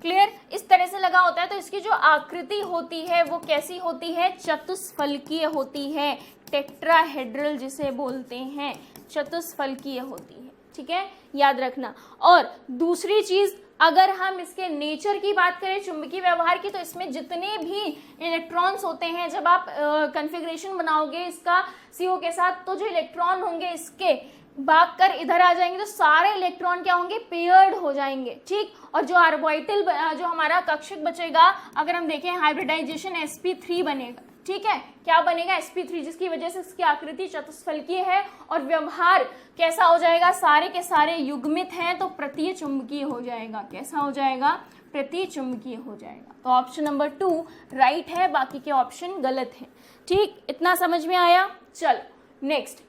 क्लियर, इस तरह से लगा होता है। तो इसकी जो आकृति होती है वो कैसी होती है, चतुष्फलकीय होती है, टेट्राहेड्रल जिसे बोलते हैं, चतुष्फलकीय होती है। ठीक है, याद रखना। और दूसरी चीज अगर हम इसके नेचर की बात करें चुंबकीय व्यवहार की, तो इसमें जितने भी इलेक्ट्रॉन्स होते हैं जब आप कन्फिग्रेशन बनाओगे इसका CO के साथ, तो जो इलेक्ट्रॉन होंगे इसके भाग कर इधर आ जाएंगे तो सारे इलेक्ट्रॉन क्या होंगे, पेयर्ड हो जाएंगे। ठीक, और जो ऑर्बिटल जो हमारा कक्षक बचेगा अगर हम देखें हाइब्रिडाइजेशन sp3 बनेगा। ठीक है, क्या बनेगा, sp3, जिसकी वजह से इसकी आकृति चतुष्फलकीय है और व्यवहार कैसा हो जाएगा, सारे के सारे युग्मित हैं तो प्रतीय चुंबकीय हो जाएगा। कैसा हो जाएगा, प्रतीय चुंबकीय हो जाएगा। तो ऑप्शन नंबर 2 राइट है, बाकी के ऑप्शन गलत हैं। ठीक, इतना समझ में आया। चलो नेक्स्ट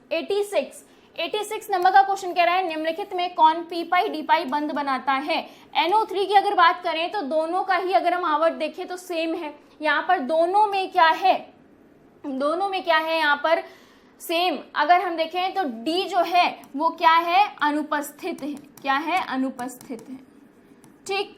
86 नंबर का क्वेश्चन कह रहा है निम्नलिखित में कौन p-पाई d-पाई बंध बनाता है। NO3 की अगर बात करें तो दोनों का ही अगर हम आवर्त देखें तो सेम है। यहाँ पर दोनों में क्या है, यहाँ पर सेम। अगर हम देखें तो D जो है वो क्या है, अनुपस्थित है। क्या है, अनुपस्थित है। ठीक,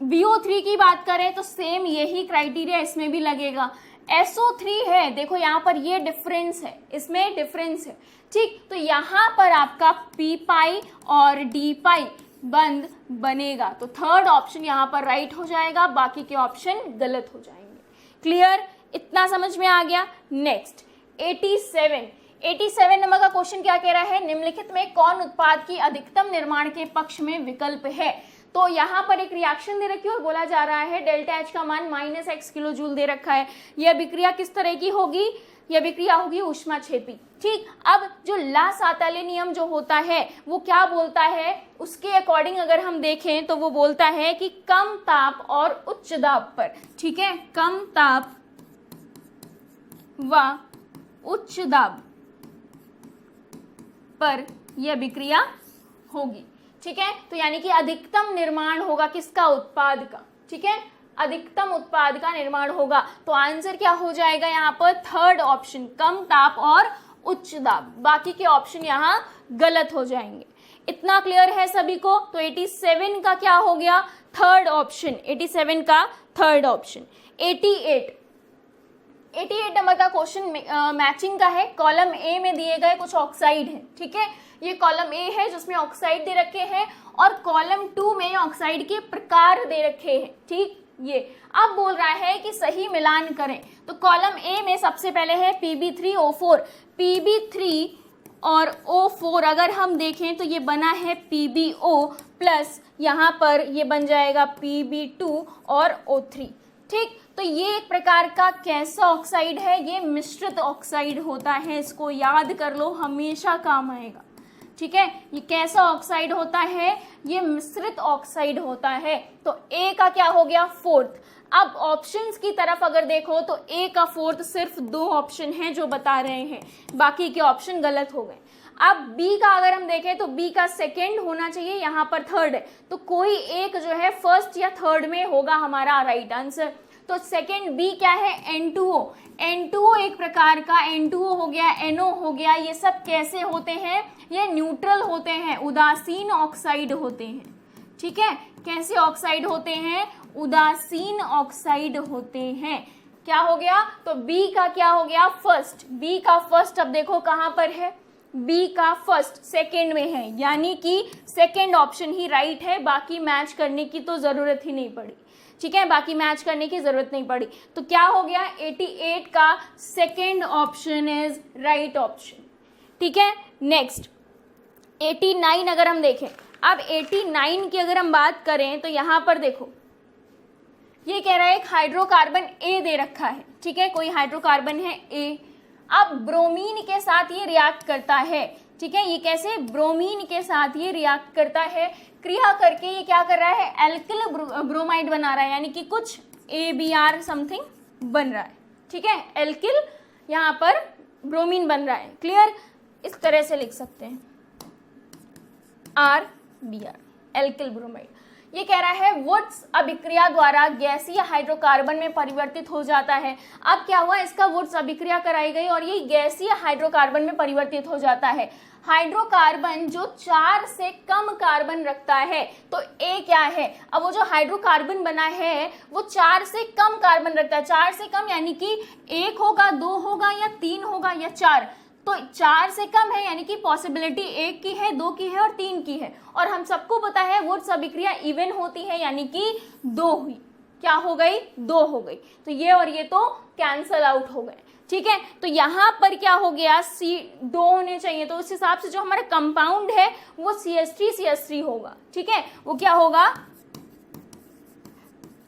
BO3 की बात करें तो सेम यही क्राइटेरिया इसमें भी लगेगा। SO3 है, देखो यहाँ पर ये डिफरेंस है, इसमें डिफरेंस है। ठीक, तो यहाँ पर आपका p-पाई और d-पाई बंध बनेगा। तो थर्ड ऑप्शन यहाँ पर राइट हो जाएगा, बाकी के ऑप्शन गलत हो जाएंगे। क्लियर, इतना समझ में आ गया। नेक्स्ट 87 नंबर का क्वेश्चन क्या कह रहा है, निम्नलिखित में कौन उत्पाद की अधिकतम निर्माण के पक्ष में विकल्प है। तो यहाँ पर एक रिएक्शन दे रखी है और बोला जा रहा है डेल्टा H का मान -x किलो जूल दे रखा है। यह अभिक्रिया किस तरह की होगी, यह अभिक्रिया होगी ऊष्माक्षेपी। ठीक, अब जो ला सातल्य नियम जो होता है वो क्या बोलता है, उसके अकॉर्डिंग अगर हम देखें तो वो बोलता है कि कम ताप और उच्च दाब पर, ठीक है, कम ताप व उच्च दाब पर यह अभिक्रिया होगी। ठीक है, तो यानी कि अधिकतम निर्माण होगा किसका, उत्पाद का, ठीक है, अधिकतम उत्पाद का निर्माण होगा। तो आंसर क्या हो जाएगा यहाँ पर, थर्ड ऑप्शन, कम ताप और उच्च दाब। बाकी के ऑप्शन यहाँ गलत हो जाएंगे। इतना क्लियर है सभी को? तो 87 का क्या हो गया, थर्ड ऑप्शन, 87 का थर्ड ऑप्शन। 88 नंबर का क्वेश्चन मैचिंग का है। कॉलम ए में दिए गए कुछ ऑक्साइड है, ठीक है, ये कॉलम ए है जिसमें ऑक्साइड दे रखे हैं, और कॉलम 2 में ऑक्साइड के प्रकार दे रखे हैं, ठीक। ये अब बोल रहा है कि सही मिलान करें। तो कॉलम ए में सबसे पहले है Pb3O4, Pb3 और O4 अगर हम देखें तो ये बना है PbO प्लस यहाँ पर ये बन जाएगा Pb2 और O3, ठीक। तो ये एक प्रकार का कैसा ऑक्साइड है, ये मिश्रित ऑक्साइड होता है, इसको याद कर लो, हमेशा काम आएगा, ठीक है। ये कैसा ऑक्साइड होता है, ये मिश्रित ऑक्साइड होता है। तो ए का क्या हो गया, फोर्थ। अब ऑप्शंस की तरफ अगर देखो तो ए का फोर्थ सिर्फ 2 ऑप्शन हैं जो बता रहे हैं, बाकी के ऑप्शन गलत हो गए। अब बी का अगर हम देखें तो बी का सेकंड होना चाहिए, यहाँ पर थर्ड है, तो कोई एक जो है फर्स्ट या थर्ड में होगा हमारा राइट आंसर। तो सेकंड बी क्या है, N2O। N2O एक प्रकार का, N2O हो गया, NO हो गया, ये सब कैसे होते हैं, ये न्यूट्रल होते हैं, उदासीन ऑक्साइड होते हैं, ठीक है। कैसे ऑक्साइड होते हैं, उदासीन ऑक्साइड होते हैं। क्या हो गया, तो बी का क्या हो गया, फर्स्ट, बी का फर्स्ट। अब देखो कहां पर है, बी का फर्स्ट सेकेंड में है, यानी कि सेकेंड ऑप्शन ही राइट है, बाकी मैच करने की तो जरूरत ही नहीं पड़ी, ठीक है, बाकी मैच करने की जरूरत नहीं पड़ी। तो क्या हो गया, 88 का second option is right option, ठीक है। नेक्स्ट 89 अगर हम देखें, अब 89 की अगर हम बात करें तो यहां पर देखो, ये कह रहा है एक हाइड्रोकार्बन ए दे रखा है, ठीक है, कोई हाइड्रोकार्बन है ए। अब ब्रोमीन के साथ ये रिएक्ट करता है, ठीक है, ये कैसे, ब्रोमीन के साथ ये रिएक्ट करता है, क्रिया करके ये क्या कर रहा है, एल्किल ब्रोमाइड बना रहा है, यानी कि कुछ ABr समथिंग बन रहा है, ठीक है, एल्किल यहाँ पर ब्रोमीन बन रहा है। क्लियर, इस तरह से लिख सकते हैं RBr, एल्किल ब्रोमाइड। ये कह रहा है वुड्स अभिक्रिया द्वारा गैसीय हाइड्रोकार्बन में परिवर्तित हो जाता है। अब क्या हुआ, इसका वुड्स अभिक्रिया कराई गई और ये गैसीय हाइड्रोकार्बन में परिवर्तित हो जाता है। हाइड्रोकार्बन जो 4 से कम कार्बन रखता है, तो ए क्या है, अब वो जो हाइड्रोकार्बन बना है वो 4 से कम कार्बन रखता है। 4 से कम यानी कि 1 होगा, 2 होगा या 3 होगा या 4, तो 4 से कम है यानी कि पॉसिबिलिटी 1 की है, 2 की है और 3 की है। और हम सबको पता है वुड्स अभिक्रिया इवन होती है, यानी कि 2 हुई, क्या हो गई, 2 हो गई। तो ये और ये तो कैंसल आउट हो गए, ठीक है। तो यहाँ पर क्या हो गया, C2 होने चाहिए, तो उस हिसाब से जो हमारा कंपाउंड है वो CH3CH3 होगा, ठीक है, वो क्या होगा,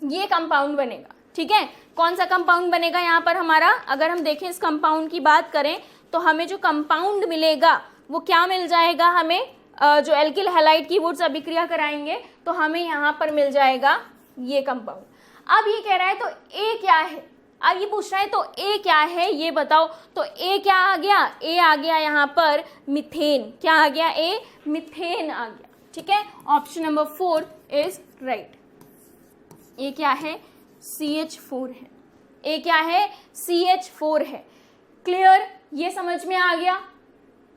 ये कंपाउंड बनेगा, ठीक है। कौन सा कंपाउंड बनेगा यहाँ पर हमारा, अगर हम देखें इस कंपाउंड की बात करें तो हमें जो कंपाउंड मिलेगा वो क्या मिल जाएगा, हमें जो एल्किल हैलाइड की वुड्स अभिक्रिया कराएंगे तो हमें यहाँ पर मिल जाएगा ये कंपाउंड। अब ये कह रहा है तो ए क्या है, अब ये पूछ रहा है तो ए क्या है ये बताओ। तो ए क्या आ गया, ए आ गया यहाँ पर मिथेन, क्या आ गया, ए मिथेन आ गया, ठीक है। Option number 4 is right. A क्या है, CH4 है, ए क्या है, CH4 है। क्लियर, ये समझ में आ गया।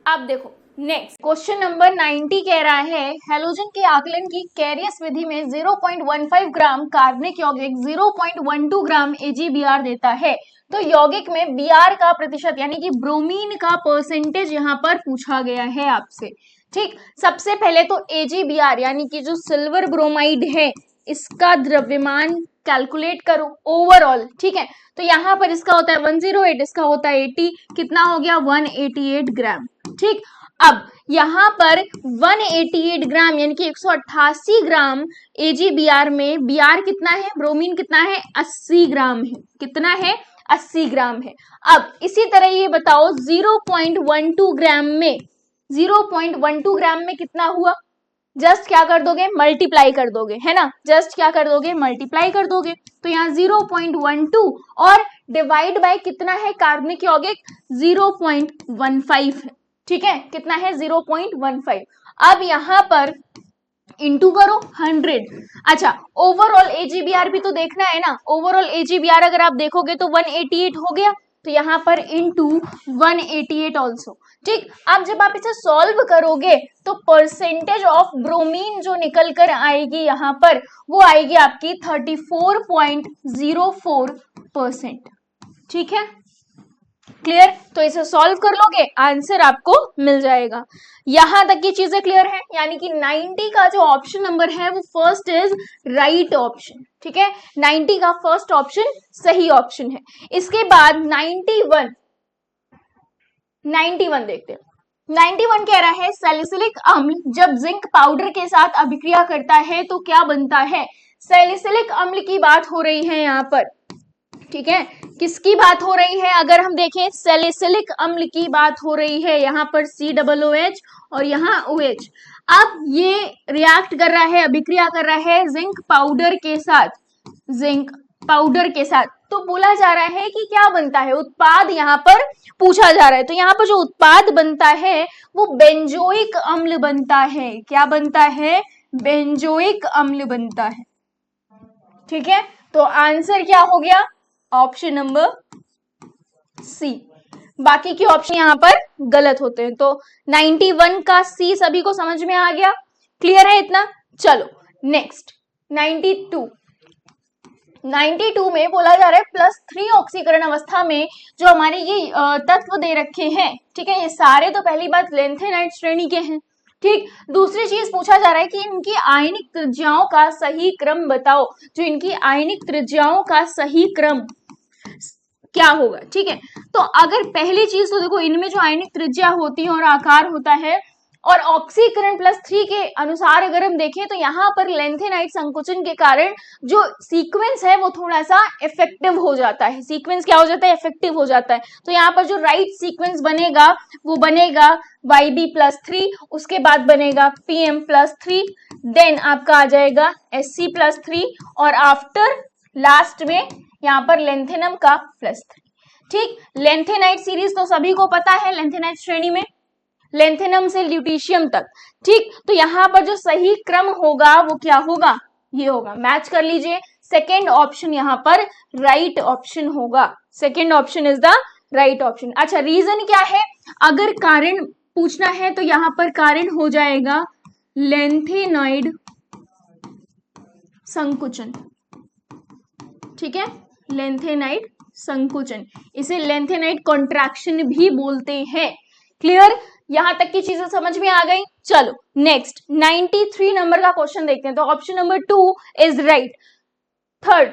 अब देखो नेक्स्ट क्वेश्चन नंबर 90 कह रहा है हैलोजन के आकलन की कैरियस विधि में 0.15 ग्राम कार्बनिक यौगिक 0.12 ग्राम AgBr देता है। तो यौगिक में Br का प्रतिशत यानी कि ब्रोमीन का परसेंटेज यहाँ पर पूछा गया है आपसे, ठीक। सबसे पहले तो AgBr यानी कि जो सिल्वर ब्रोमाइड है इसका द्रव्यमान कैलकुलेट करो ओवरऑल, ठीक है। तो यहाँ पर इसका होता है 108, इसका होता है 80, कितना हो गया 188 ग्राम, ठीक। अब यहाँ पर 188 ग्राम यानी कि 188 ग्राम AgBr में Br कितना है, ब्रोमीन कितना है, 80 ग्राम है, कितना है, 80 ग्राम है। अब इसी तरह ये बताओ 0.12 ग्राम में, 0.12 ग्राम में कितना हुआ, जस्ट क्या कर दोगे, मल्टीप्लाई कर दोगे, है ना, जस्ट क्या कर दोगे, मल्टीप्लाई कर दोगे। तो यहाँ 0.12 और डिवाइड बाय कितना है कार्बनिक यौगिक 0.15 है, ठीक है, कितना है 0.15। अब यहाँ पर इंटू करो 100। अच्छा, ओवरऑल AGBR भी तो देखना है ना, ओवरऑल AGBR अगर आप देखोगे तो 188 हो गया, तो यहाँ पर इंटू 188 ऑल्सो। ठीक, अब जब आप इसे सॉल्व करोगे तो परसेंटेज ऑफ ब्रोमीन जो निकल कर आएगी यहाँ पर, वो आएगी आपकी 34.04%। ठीक है, क्लियर? तो इसे सॉल्व कर लोगे, आंसर आपको मिल जाएगा। यहां तक की चीजें क्लियर है, यानी कि 90 का जो ऑप्शन नंबर है वो फर्स्ट इज राइट ऑप्शन। ठीक है, 90 का फर्स्ट ऑप्शन सही ऑप्शन है। इसके बाद 91 देखते हैं। 91 कह रहा है सैलिसिलिक अम्ल जब जिंक पाउडर के साथ अभिक्रिया करता है तो क्या बनता है। सैलिसिलिक अम्ल की बात हो रही है यहाँ पर। ठीक है, किसकी बात हो रही है? अगर हम देखें सैलिसिलिक अम्ल की बात हो रही है, यहाँ पर COOH और यहाँ OH। अब ये रिएक्ट कर रहा है, अभिक्रिया कर रहा है जिंक पाउडर के साथ, जिंक पाउडर के साथ। तो बोला जा रहा है कि क्या बनता है, उत्पाद यहाँ पर पूछा जा रहा है। तो यहाँ पर जो उत्पाद बनता है वो बेंजोइक अम्ल बनता है। क्या बनता है? बेंजोइक अम्ल बनता है। ठीक है, तो आंसर क्या हो गया? Option number C. बाकी के ऑप्शन यहाँ पर गलत होते हैं। तो 91 का सी सभी को समझ में आ गया, क्लियर है इतना? चलो नेक्स्ट 92 में बोला जा रहा है +3 ऑक्सीकरण अवस्था में जो हमारे ये तत्व दे रखे हैं। ठीक है, ये सारे तो पहली बात लेंथेनाइड श्रेणी के हैं। ठीक, दूसरी चीज पूछा जा रहा है कि इनकी आयनिक त्रिज्याओं का सही क्रम बताओ। जो इनकी आयनिक त्रिज्याओं का सही क्रम क्या होगा। ठीक है, तो अगर पहली चीज तो देखो, इनमें जो आयनिक त्रिज्या होती है और आकार होता है, और ऑक्सीकरण +3 के अनुसार अगर हम देखें तो यहाँ पर लेंथेनाइड संकुचन के कारण जो सीक्वेंस है वो थोड़ा सा इफेक्टिव हो जाता है। सीक्वेंस क्या हो जाता है? इफेक्टिव हो जाता है। तो यहाँ पर जो राइट सीक्वेंस बनेगा वो बनेगा YB+3, उसके बाद बनेगा PM+3, देन आपका आ जाएगा SC+3 और आफ्टर लास्ट में यहाँ पर लेंथेनम का +3। ठीक, लेंथेनाइड सीरीज तो सभी को पता है, लेंथेनाइड श्रेणी में लेंथेनम से ल्यूटीशियम तक। ठीक, तो यहाँ पर जो सही क्रम होगा वो क्या होगा? ये होगा, मैच कर लीजिए। सेकेंड ऑप्शन यहाँ पर राइट ऑप्शन होगा। Second option is the right option. अच्छा, रीजन क्या है? अगर कारण पूछना है तो यहाँ पर कारण हो जाएगा लेंथेनाइड संकुचन। ठीक है, लेंथेनाइड संकुचन, इसे लेंथेनाइड कॉन्ट्रैक्शन भी बोलते हैं। क्लियर? यहां तक की चीजें समझ में आ गई। चलो नेक्स्ट 93 नंबर का क्वेश्चन देखते हैं। तो option number 2 is right. Third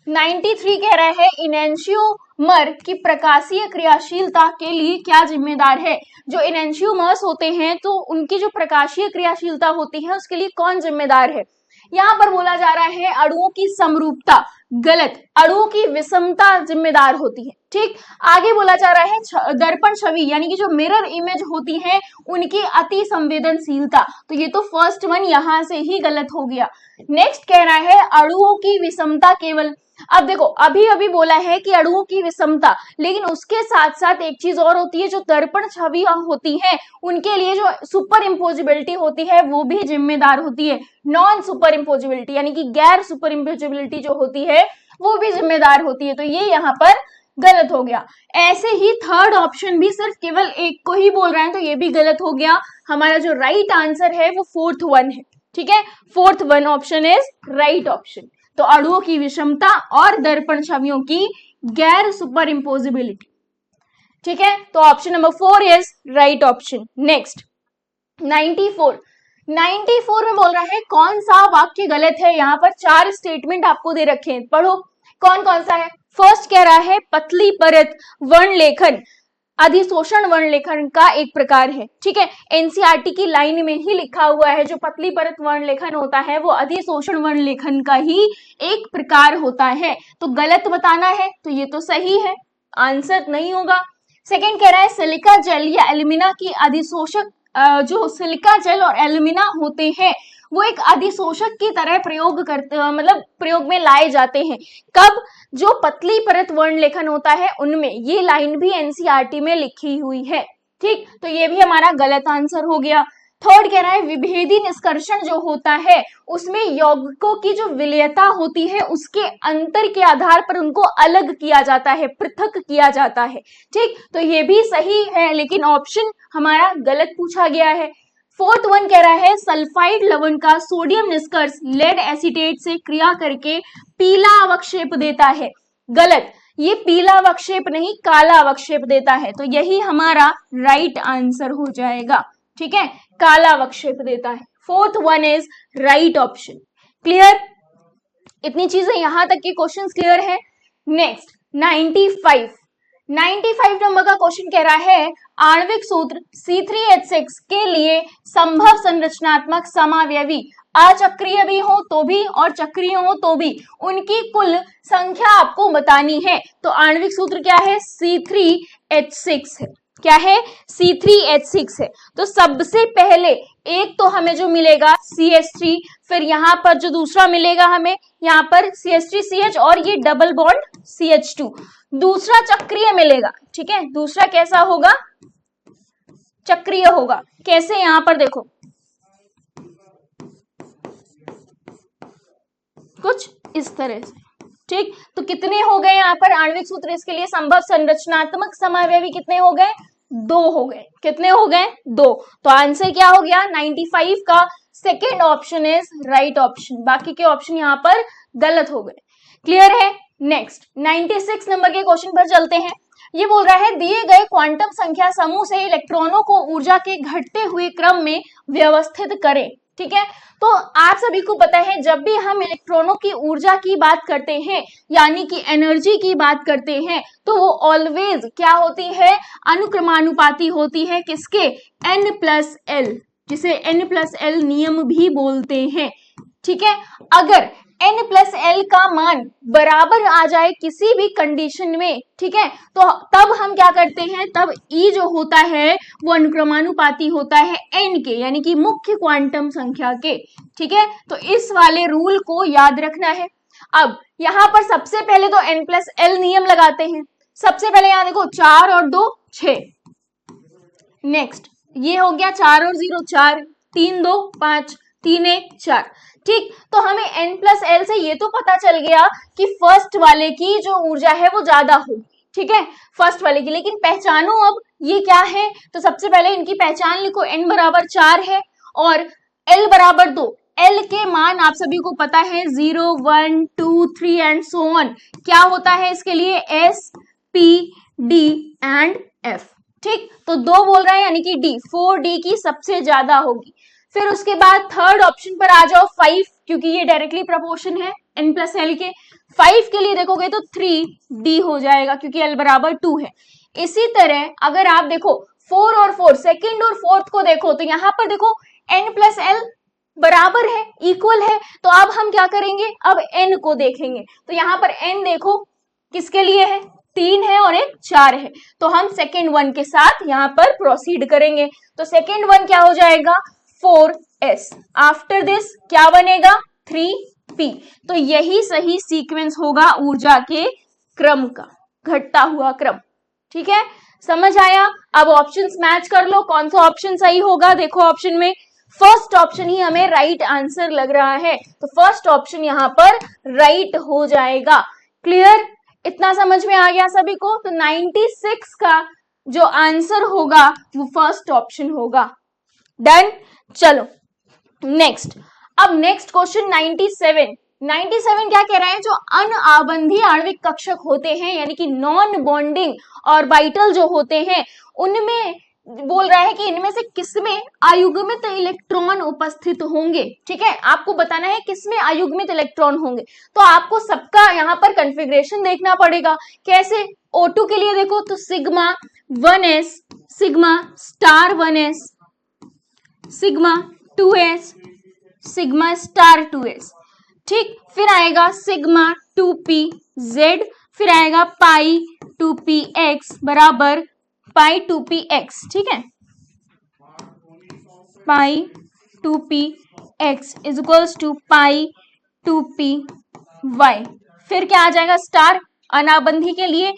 93 कह रहा है इनैंशियोमर की प्रकाशीय क्रियाशीलता के लिए क्या जिम्मेदार है। जो इनैंशियोमर्स होते हैं तो उनकी जो प्रकाशीय क्रियाशीलता होती है उसके लिए कौन जिम्मेदार है। यहाँ पर बोला जा रहा है अणुओं की समरूपता, गलत, अणुओं की विषमता जिम्मेदार होती है। ठीक, आगे बोला जा रहा है दर्पण छवि यानी कि जो मिरर इमेज होती है उनकी अति संवेदनशीलता। तो ये तो फर्स्ट वन यहां से ही गलत हो गया। नेक्स्ट कह रहा है अणुओं की विषमता केवल। अब देखो, अभी अभी बोला है कि अणुओं की विषमता, लेकिन उसके साथ साथ एक चीज और होती है, जो दर्पण छवियां होती है उनके लिए जो सुपर इम्पोजिबिलिटी होती है वो भी जिम्मेदार होती है। नॉन सुपर इम्पोजिबिलिटी यानी कि गैर सुपर इम्पोजिबिलिटी जो होती है वो भी जिम्मेदार होती है। तो ये यहाँ पर गलत हो गया। ऐसे ही थर्ड ऑप्शन भी सिर्फ केवल एक को ही बोल रहे हैं, तो ये भी गलत हो गया। हमारा जो राइट आंसर है वो फोर्थ वन है। ठीक है, fourth one option is right option. तो अणुओं की विषमता और दर्पण छवियों की गैर सुपर इम्पोजिबिलिटी। ठीक है, तो option number 4 is right option. Next 94 में बोल रहा है कौन सा वाक्य गलत है। यहाँ पर 4 स्टेटमेंट आपको दे रखे हैं, पढ़ो कौन कौन सा है। फर्स्ट कह रहा है पतली परत वर्ण लेखन अधिशोषण वर्ण लेखन का एक प्रकार है। ठीक है, एनसीईआरटी की लाइन में ही लिखा हुआ है जो पतली परत वर्ण लेखन होता है वो अधिशोषण वर्ण लेखन का ही एक प्रकार होता है। तो गलत बताना है, तो ये तो सही है, आंसर नहीं होगा। सेकंड कह रहा है सिलिका जेल या एल्यूमिना की अधिशोषक, जो सिलिका जेल और एल्यूमिना होते हैं वो एक अधिशोषक की तरह प्रयोग करते, मतलब प्रयोग में लाए जाते हैं। कब? जो पतली परत वर्ण लेखन होता है उनमें। ये लाइन भी एनसीईआरटी में लिखी हुई है। ठीक, तो ये भी हमारा गलत आंसर हो गया। थर्ड कह रहा है विभेदी निष्कर्षण जो होता है उसमें यौगिकों की जो विलयता होती है उसके अंतर के आधार पर उनको अलग किया जाता है, पृथक किया जाता है। ठीक, तो ये भी सही है लेकिन ऑप्शन हमारा गलत पूछा गया है। फोर्थ वन कह रहा है सल्फाइड लवण का सोडियम निष्कर्ष लेड एसीटेट से क्रिया करके पीला अवक्षेप देता है। गलत, ये पीला अवक्षेप नहीं काला अवक्षेप देता है, तो यही हमारा राइट आंसर हो जाएगा। ठीक है, काला अवक्षेप देता है। Fourth one is right option. Clear, इतनी चीजें यहां तक के क्वेश्चंस क्लियर है। नेक्स्ट 95 नंबर का क्वेश्चन कह रहा है आणविक सूत्र C3H6 के लिए संभव संरचनात्मक समावयवी अचक्रीय भी हो तो भी और चक्रीय हो तो भी उनकी कुल संख्या आपको बतानी है। तो आणविक सूत्र क्या है? C3H6 है। क्या है? C3H6 है। तो सबसे पहले एक तो हमें जो मिलेगा CH3, फिर यहां पर जो दूसरा मिलेगा हमें यहां पर CH3CH और ये डबल बॉन्ड CH2, दूसरा चक्रीय मिलेगा। ठीक है, दूसरा कैसा होगा? चक्रीय होगा। कैसे? यहां पर देखो कुछ इस तरह से। ठीक, तो कितने हो गए यहाँ पर आणविक सूत्र इसके लिए संभव संरचनात्मक समावयवी कितने हो गए? 2 हो गए। कितने हो गए? 2। तो आंसर क्या हो गया? 95 का second option is right option. बाकी के ऑप्शन यहाँ पर गलत हो गए। क्लियर है? नेक्स्ट 96 नंबर के क्वेश्चन पर चलते हैं। ये बोल रहा है दिए गए क्वांटम संख्या समूह से इलेक्ट्रॉनों को ऊर्जा के घटते हुए क्रम में व्यवस्थित करें। ठीक है, तो आप सभी को पता है जब भी हम इलेक्ट्रॉनों की ऊर्जा की बात करते हैं यानी कि एनर्जी की बात करते हैं तो वो ऑलवेज क्या होती है? अनुक्रमानुपाती होती है। किसके? N+L, जिसे N+L नियम भी बोलते हैं। ठीक है, अगर N+L का मान बराबर आ जाए किसी भी कंडीशन में, ठीक है, तो तब हम क्या करते हैं? तब E जो होता है वो अनुक्रमानुपाती होता है N के, यानी कि मुख्य क्वांटम संख्या के। ठीक है, तो इस वाले रूल को याद रखना है। अब यहां पर सबसे पहले तो N+L नियम लगाते हैं। सबसे पहले यहां देखो 4 और 2 6। नेक्स्ट ये हो गया 4 और 0 4, 3 2 5, 3 1 4। ठीक, तो हमें N+L से ये तो पता चल गया कि फर्स्ट वाले की जो ऊर्जा है वो ज्यादा होगी। ठीक है, फर्स्ट वाले की, लेकिन पहचानो अब ये क्या है। तो सबसे पहले इनकी पहचान लिखो। N बराबर 4 है और L बराबर 2। L के मान आप सभी को पता है 0 1 2 3 एंड सो ऑन। क्या होता है इसके लिए? S P D and F। ठीक, तो 2 बोल रहा है यानी कि D, 4D की सबसे ज्यादा होगी। फिर उसके बाद थर्ड ऑप्शन पर आ जाओ 5, क्योंकि ये डायरेक्टली प्रोपोर्शन है N+L के। 5 के लिए देखोगे तो 3D हो जाएगा क्योंकि L बराबर 2 है। इसी तरह अगर आप देखो 4 और 4, सेकेंड और फोर्थ को देखो तो यहाँ पर देखो N+L बराबर है, इक्वल है। तो अब हम क्या करेंगे? अब N को देखेंगे। तो यहाँ पर N देखो किसके लिए है? 3 है और एक 4 है। तो हम सेकेंड वन के साथ यहाँ पर प्रोसीड करेंगे। तो सेकेंड वन क्या हो जाएगा? 4s। आफ्टर दिस क्या बनेगा? 3p। तो यही सही सीक्वेंस होगा ऊर्जा के क्रम का, घटता हुआ क्रम। ठीक है, समझ आया? अब ऑप्शंस मैच कर लो, कौन सा ऑप्शन सही होगा। देखो ऑप्शन में फर्स्ट ऑप्शन ही हमें राइट आंसर लग रहा है, तो फर्स्ट ऑप्शन यहाँ पर राइट हो जाएगा। क्लियर? इतना समझ में आ गया सभी को? तो 96 का जो आंसर होगा वो फर्स्ट ऑप्शन होगा। डन। चलो नेक्स्ट। अब नेक्स्ट क्वेश्चन 97 क्या कह रहा है? जो अनाबंधी आणविक कक्षक होते हैं यानी कि नॉन बॉन्डिंग ऑर्बिटल जो होते हैं उनमें बोल रहा है कि इनमें से किसमें अयुग्मित इलेक्ट्रॉन उपस्थित होंगे। ठीक है, आपको बताना है किसमें अयुग्मित इलेक्ट्रॉन होंगे। तो आपको सबका यहाँ पर कॉन्फ़िगरेशन देखना पड़ेगा। कैसे? O2 के लिए देखो तो sigma 1s, sigma star 1s, sigma 2s, sigma star 2s। ठीक, फिर आएगा सिग्मा 2pz, फिर आएगा पाई 2px बराबर पाई 2px। ठीक है, pi 2px is equals to pi 2py। फिर क्या आ जाएगा? स्टार अनाबंधी के लिए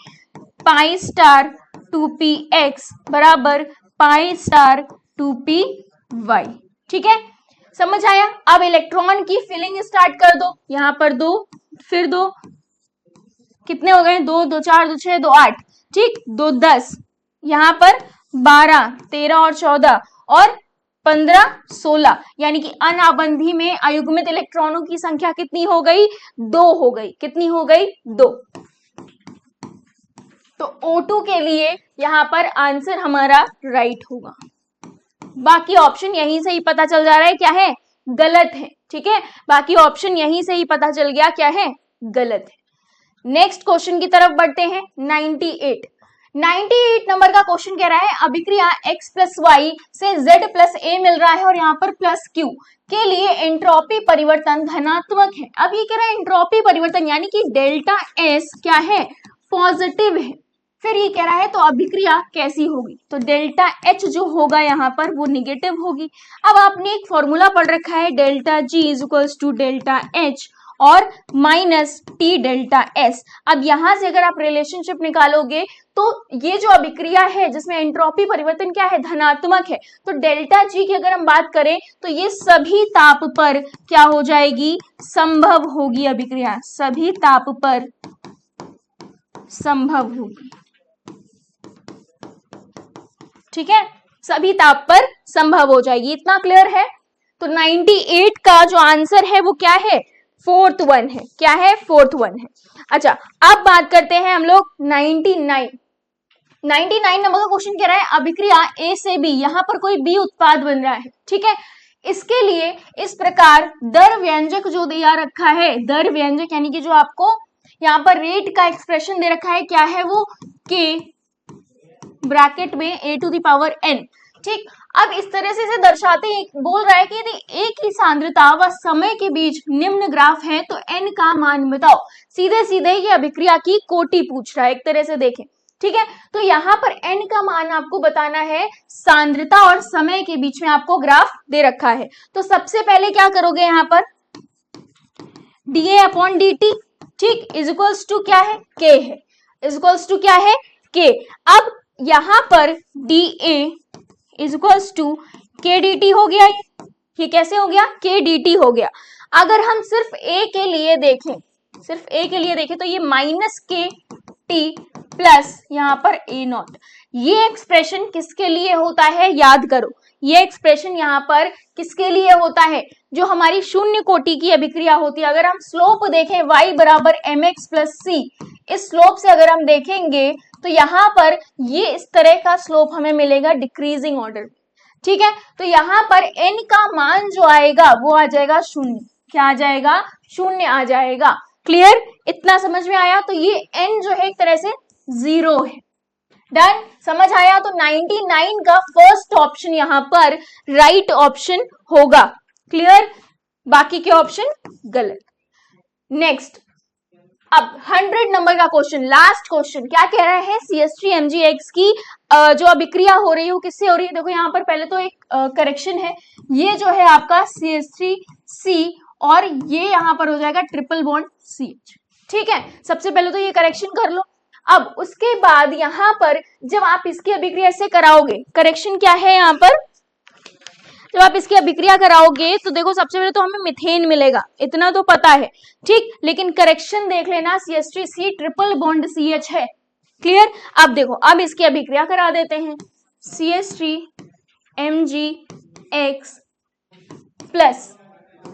पाई स्टार 2px बराबर पाई स्टार 2py। वाई। ठीक है, समझ आया। अब इलेक्ट्रॉन की फिलिंग स्टार्ट कर दो, यहां पर 2 फिर 2, कितने हो गए, 2 2 4 2 6 2 8, ठीक, 2 10, यहां पर 12 13 और 14 और 15 16, यानी कि अनाबंधी में अयुग्मित इलेक्ट्रॉनों की संख्या कितनी हो गई, 2 हो गई। कितनी हो गई, 2। तो O2 के लिए यहां पर आंसर हमारा राइट होगा। बाकी ऑप्शन यहीं से ही पता चल जा रहा है क्या है, गलत है। ठीक है, बाकी ऑप्शन यहीं से ही पता चल गया क्या है, गलत है। नेक्स्ट क्वेश्चन की तरफ बढ़ते हैं। 98 नंबर का क्वेश्चन कह रहा है अभिक्रिया x प्लस वाई से z प्लस ए मिल रहा है और यहाँ पर प्लस क्यू के लिए एंट्रोपी परिवर्तन धनात्मक है। अब ये कह रहा है एंट्रोपी परिवर्तन यानी कि डेल्टा एस क्या है, पॉजिटिव है। फिर ये कह रहा है तो अभिक्रिया कैसी होगी, तो डेल्टा एच जो होगा यहाँ पर वो निगेटिव होगी। अब आपने एक फॉर्मूला पढ़ रखा है delta G is equals to delta H और माइनस टी डेल्टा एस। अब यहां से अगर आप रिलेशनशिप निकालोगे तो ये जो अभिक्रिया है जिसमें एंट्रोपी परिवर्तन क्या है, धनात्मक है, तो डेल्टा जी की अगर हम बात करें तो ये सभी ताप पर क्या हो जाएगी, संभव होगी अभिक्रिया, सभी ताप पर संभव होगी। ठीक है, सभी ताप पर संभव हो जाएगी। इतना क्लियर है। तो 98 का जो आंसर है वो क्या है, 4th वन है। क्या है, 4th वन है। अच्छा, अब बात करते हैं हम लोग 99 नंबर का क्वेश्चन कह रहा है अभिक्रिया ए से बी, यहां पर कोई बी उत्पाद बन रहा है। ठीक है, इसके लिए इस प्रकार दर व्यंजक जो दिया रखा है, दर व्यंजक यानी कि जो आपको यहाँ पर रेट का एक्सप्रेशन दे रखा है, क्या है वो, के ब्रैकेट में a to the power n। ठीक, अब इस तरह से इसे दर्शाते हैं, बोल रहा है कि यदि एक ही सांद्रता व समय के बीच निम्न ग्राफ है तो n का मान बताओ। सीधे सीधे ये अभिक्रिया की कोटि पूछ रहा है, एक तरह से देखें। ठीक है, तो यहाँ पर n का मान आपको बताना है, सांद्रता और समय के बीच में आपको ग्राफ दे रखा है। तो सबसे पहले क्या करोगे, यहाँ पर dA अपॉन dt, ठीक, इज इक्वल्स टू क्या है, k है, इज इक्वल्स टू क्या है, k। अब यहां पर dA is equals to k dt हो गया। ये कैसे हो गया, k dt हो गया। अगर हम सिर्फ a के लिए देखें, सिर्फ a के लिए देखें तो ये माइनस k t प्लस यहाँ पर a नॉट। ये एक्सप्रेशन किसके लिए होता है, याद करो, ये एक्सप्रेशन यहाँ पर किसके लिए होता है, जो हमारी शून्य कोटि की अभिक्रिया होती है। अगर हम स्लोप देखें y बराबर mx प्लस c, इस स्लोप से अगर हम देखेंगे तो यहाँ पर ये इस तरह का स्लोप हमें मिलेगा डिक्रीजिंग ऑर्डर। ठीक है, तो यहाँ पर n का मान जो आएगा वो आ जाएगा शून्य। क्या आ जाएगा, शून्य आ जाएगा। क्लियर, इतना समझ में आया। तो ये n जो है एक तरह से 0 है। डन, समझ आया। तो 99 का फर्स्ट ऑप्शन यहाँ पर राइट ऑप्शन होगा। क्लियर, बाकी के ऑप्शन गलत। नेक्स्ट, अब 100 नंबर का क्वेश्चन, लास्ट क्वेश्चन क्या कह रहा है, CH3Mgx की जो अभिक्रिया हो रही है वो किससे हो रही है। देखो यहाँ पर पहले तो एक करेक्शन है, ये जो है आपका CH3C और ये यहाँ पर हो जाएगा ट्रिपल बॉन्ड CH। ठीक है, सबसे पहले तो ये करेक्शन कर लो। अब उसके बाद यहाँ पर जब आप इसकी अभिक्रिया से कराओगे, करेक्शन क्या है यहाँ पर, जब आप इसकी अभिक्रिया कराओगे तो देखो सबसे पहले तो हमें मिथेन मिलेगा, इतना तो पता है। ठीक, लेकिन करेक्शन देख लेना, CH3C ट्रिपल बॉन्ड CH है। क्लियर, अब देखो, अब इसकी अभिक्रिया करा देते हैं, CH3Mgx plus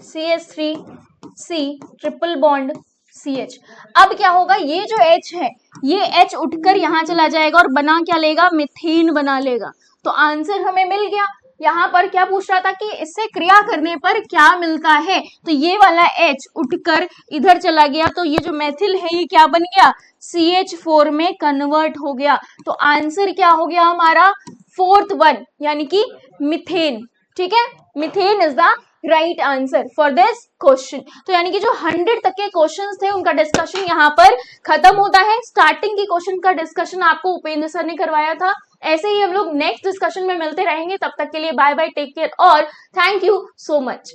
CH3C triple bond CH। अब क्या होगा, ये जो H है ये H उठकर यहां चला जाएगा और बना क्या लेगा, मिथेन बना लेगा। तो आंसर हमें मिल गया। यहाँ पर क्या पूछ रहा था कि इससे क्रिया करने पर क्या मिलता है, तो ये वाला H उठकर इधर चला गया, तो ये जो मेथिल है ये क्या बन गया, CH4 में कन्वर्ट हो गया। तो आंसर क्या हो गया हमारा, 4th वन, यानी कि मिथेन। ठीक है, methane is the right answer for this question. तो यानी कि जो 100 तक के क्वेश्चंस थे उनका डिस्कशन यहाँ पर खत्म होता है। स्टार्टिंग की क्वेश्चन का डिस्कशन आपको उपेंद्र सर ने करवाया था। ऐसे ही हम लोग नेक्स्ट डिस्कशन में मिलते रहेंगे। तब तक के लिए बाय बाय, टेक केयर और थैंक यू सो मच।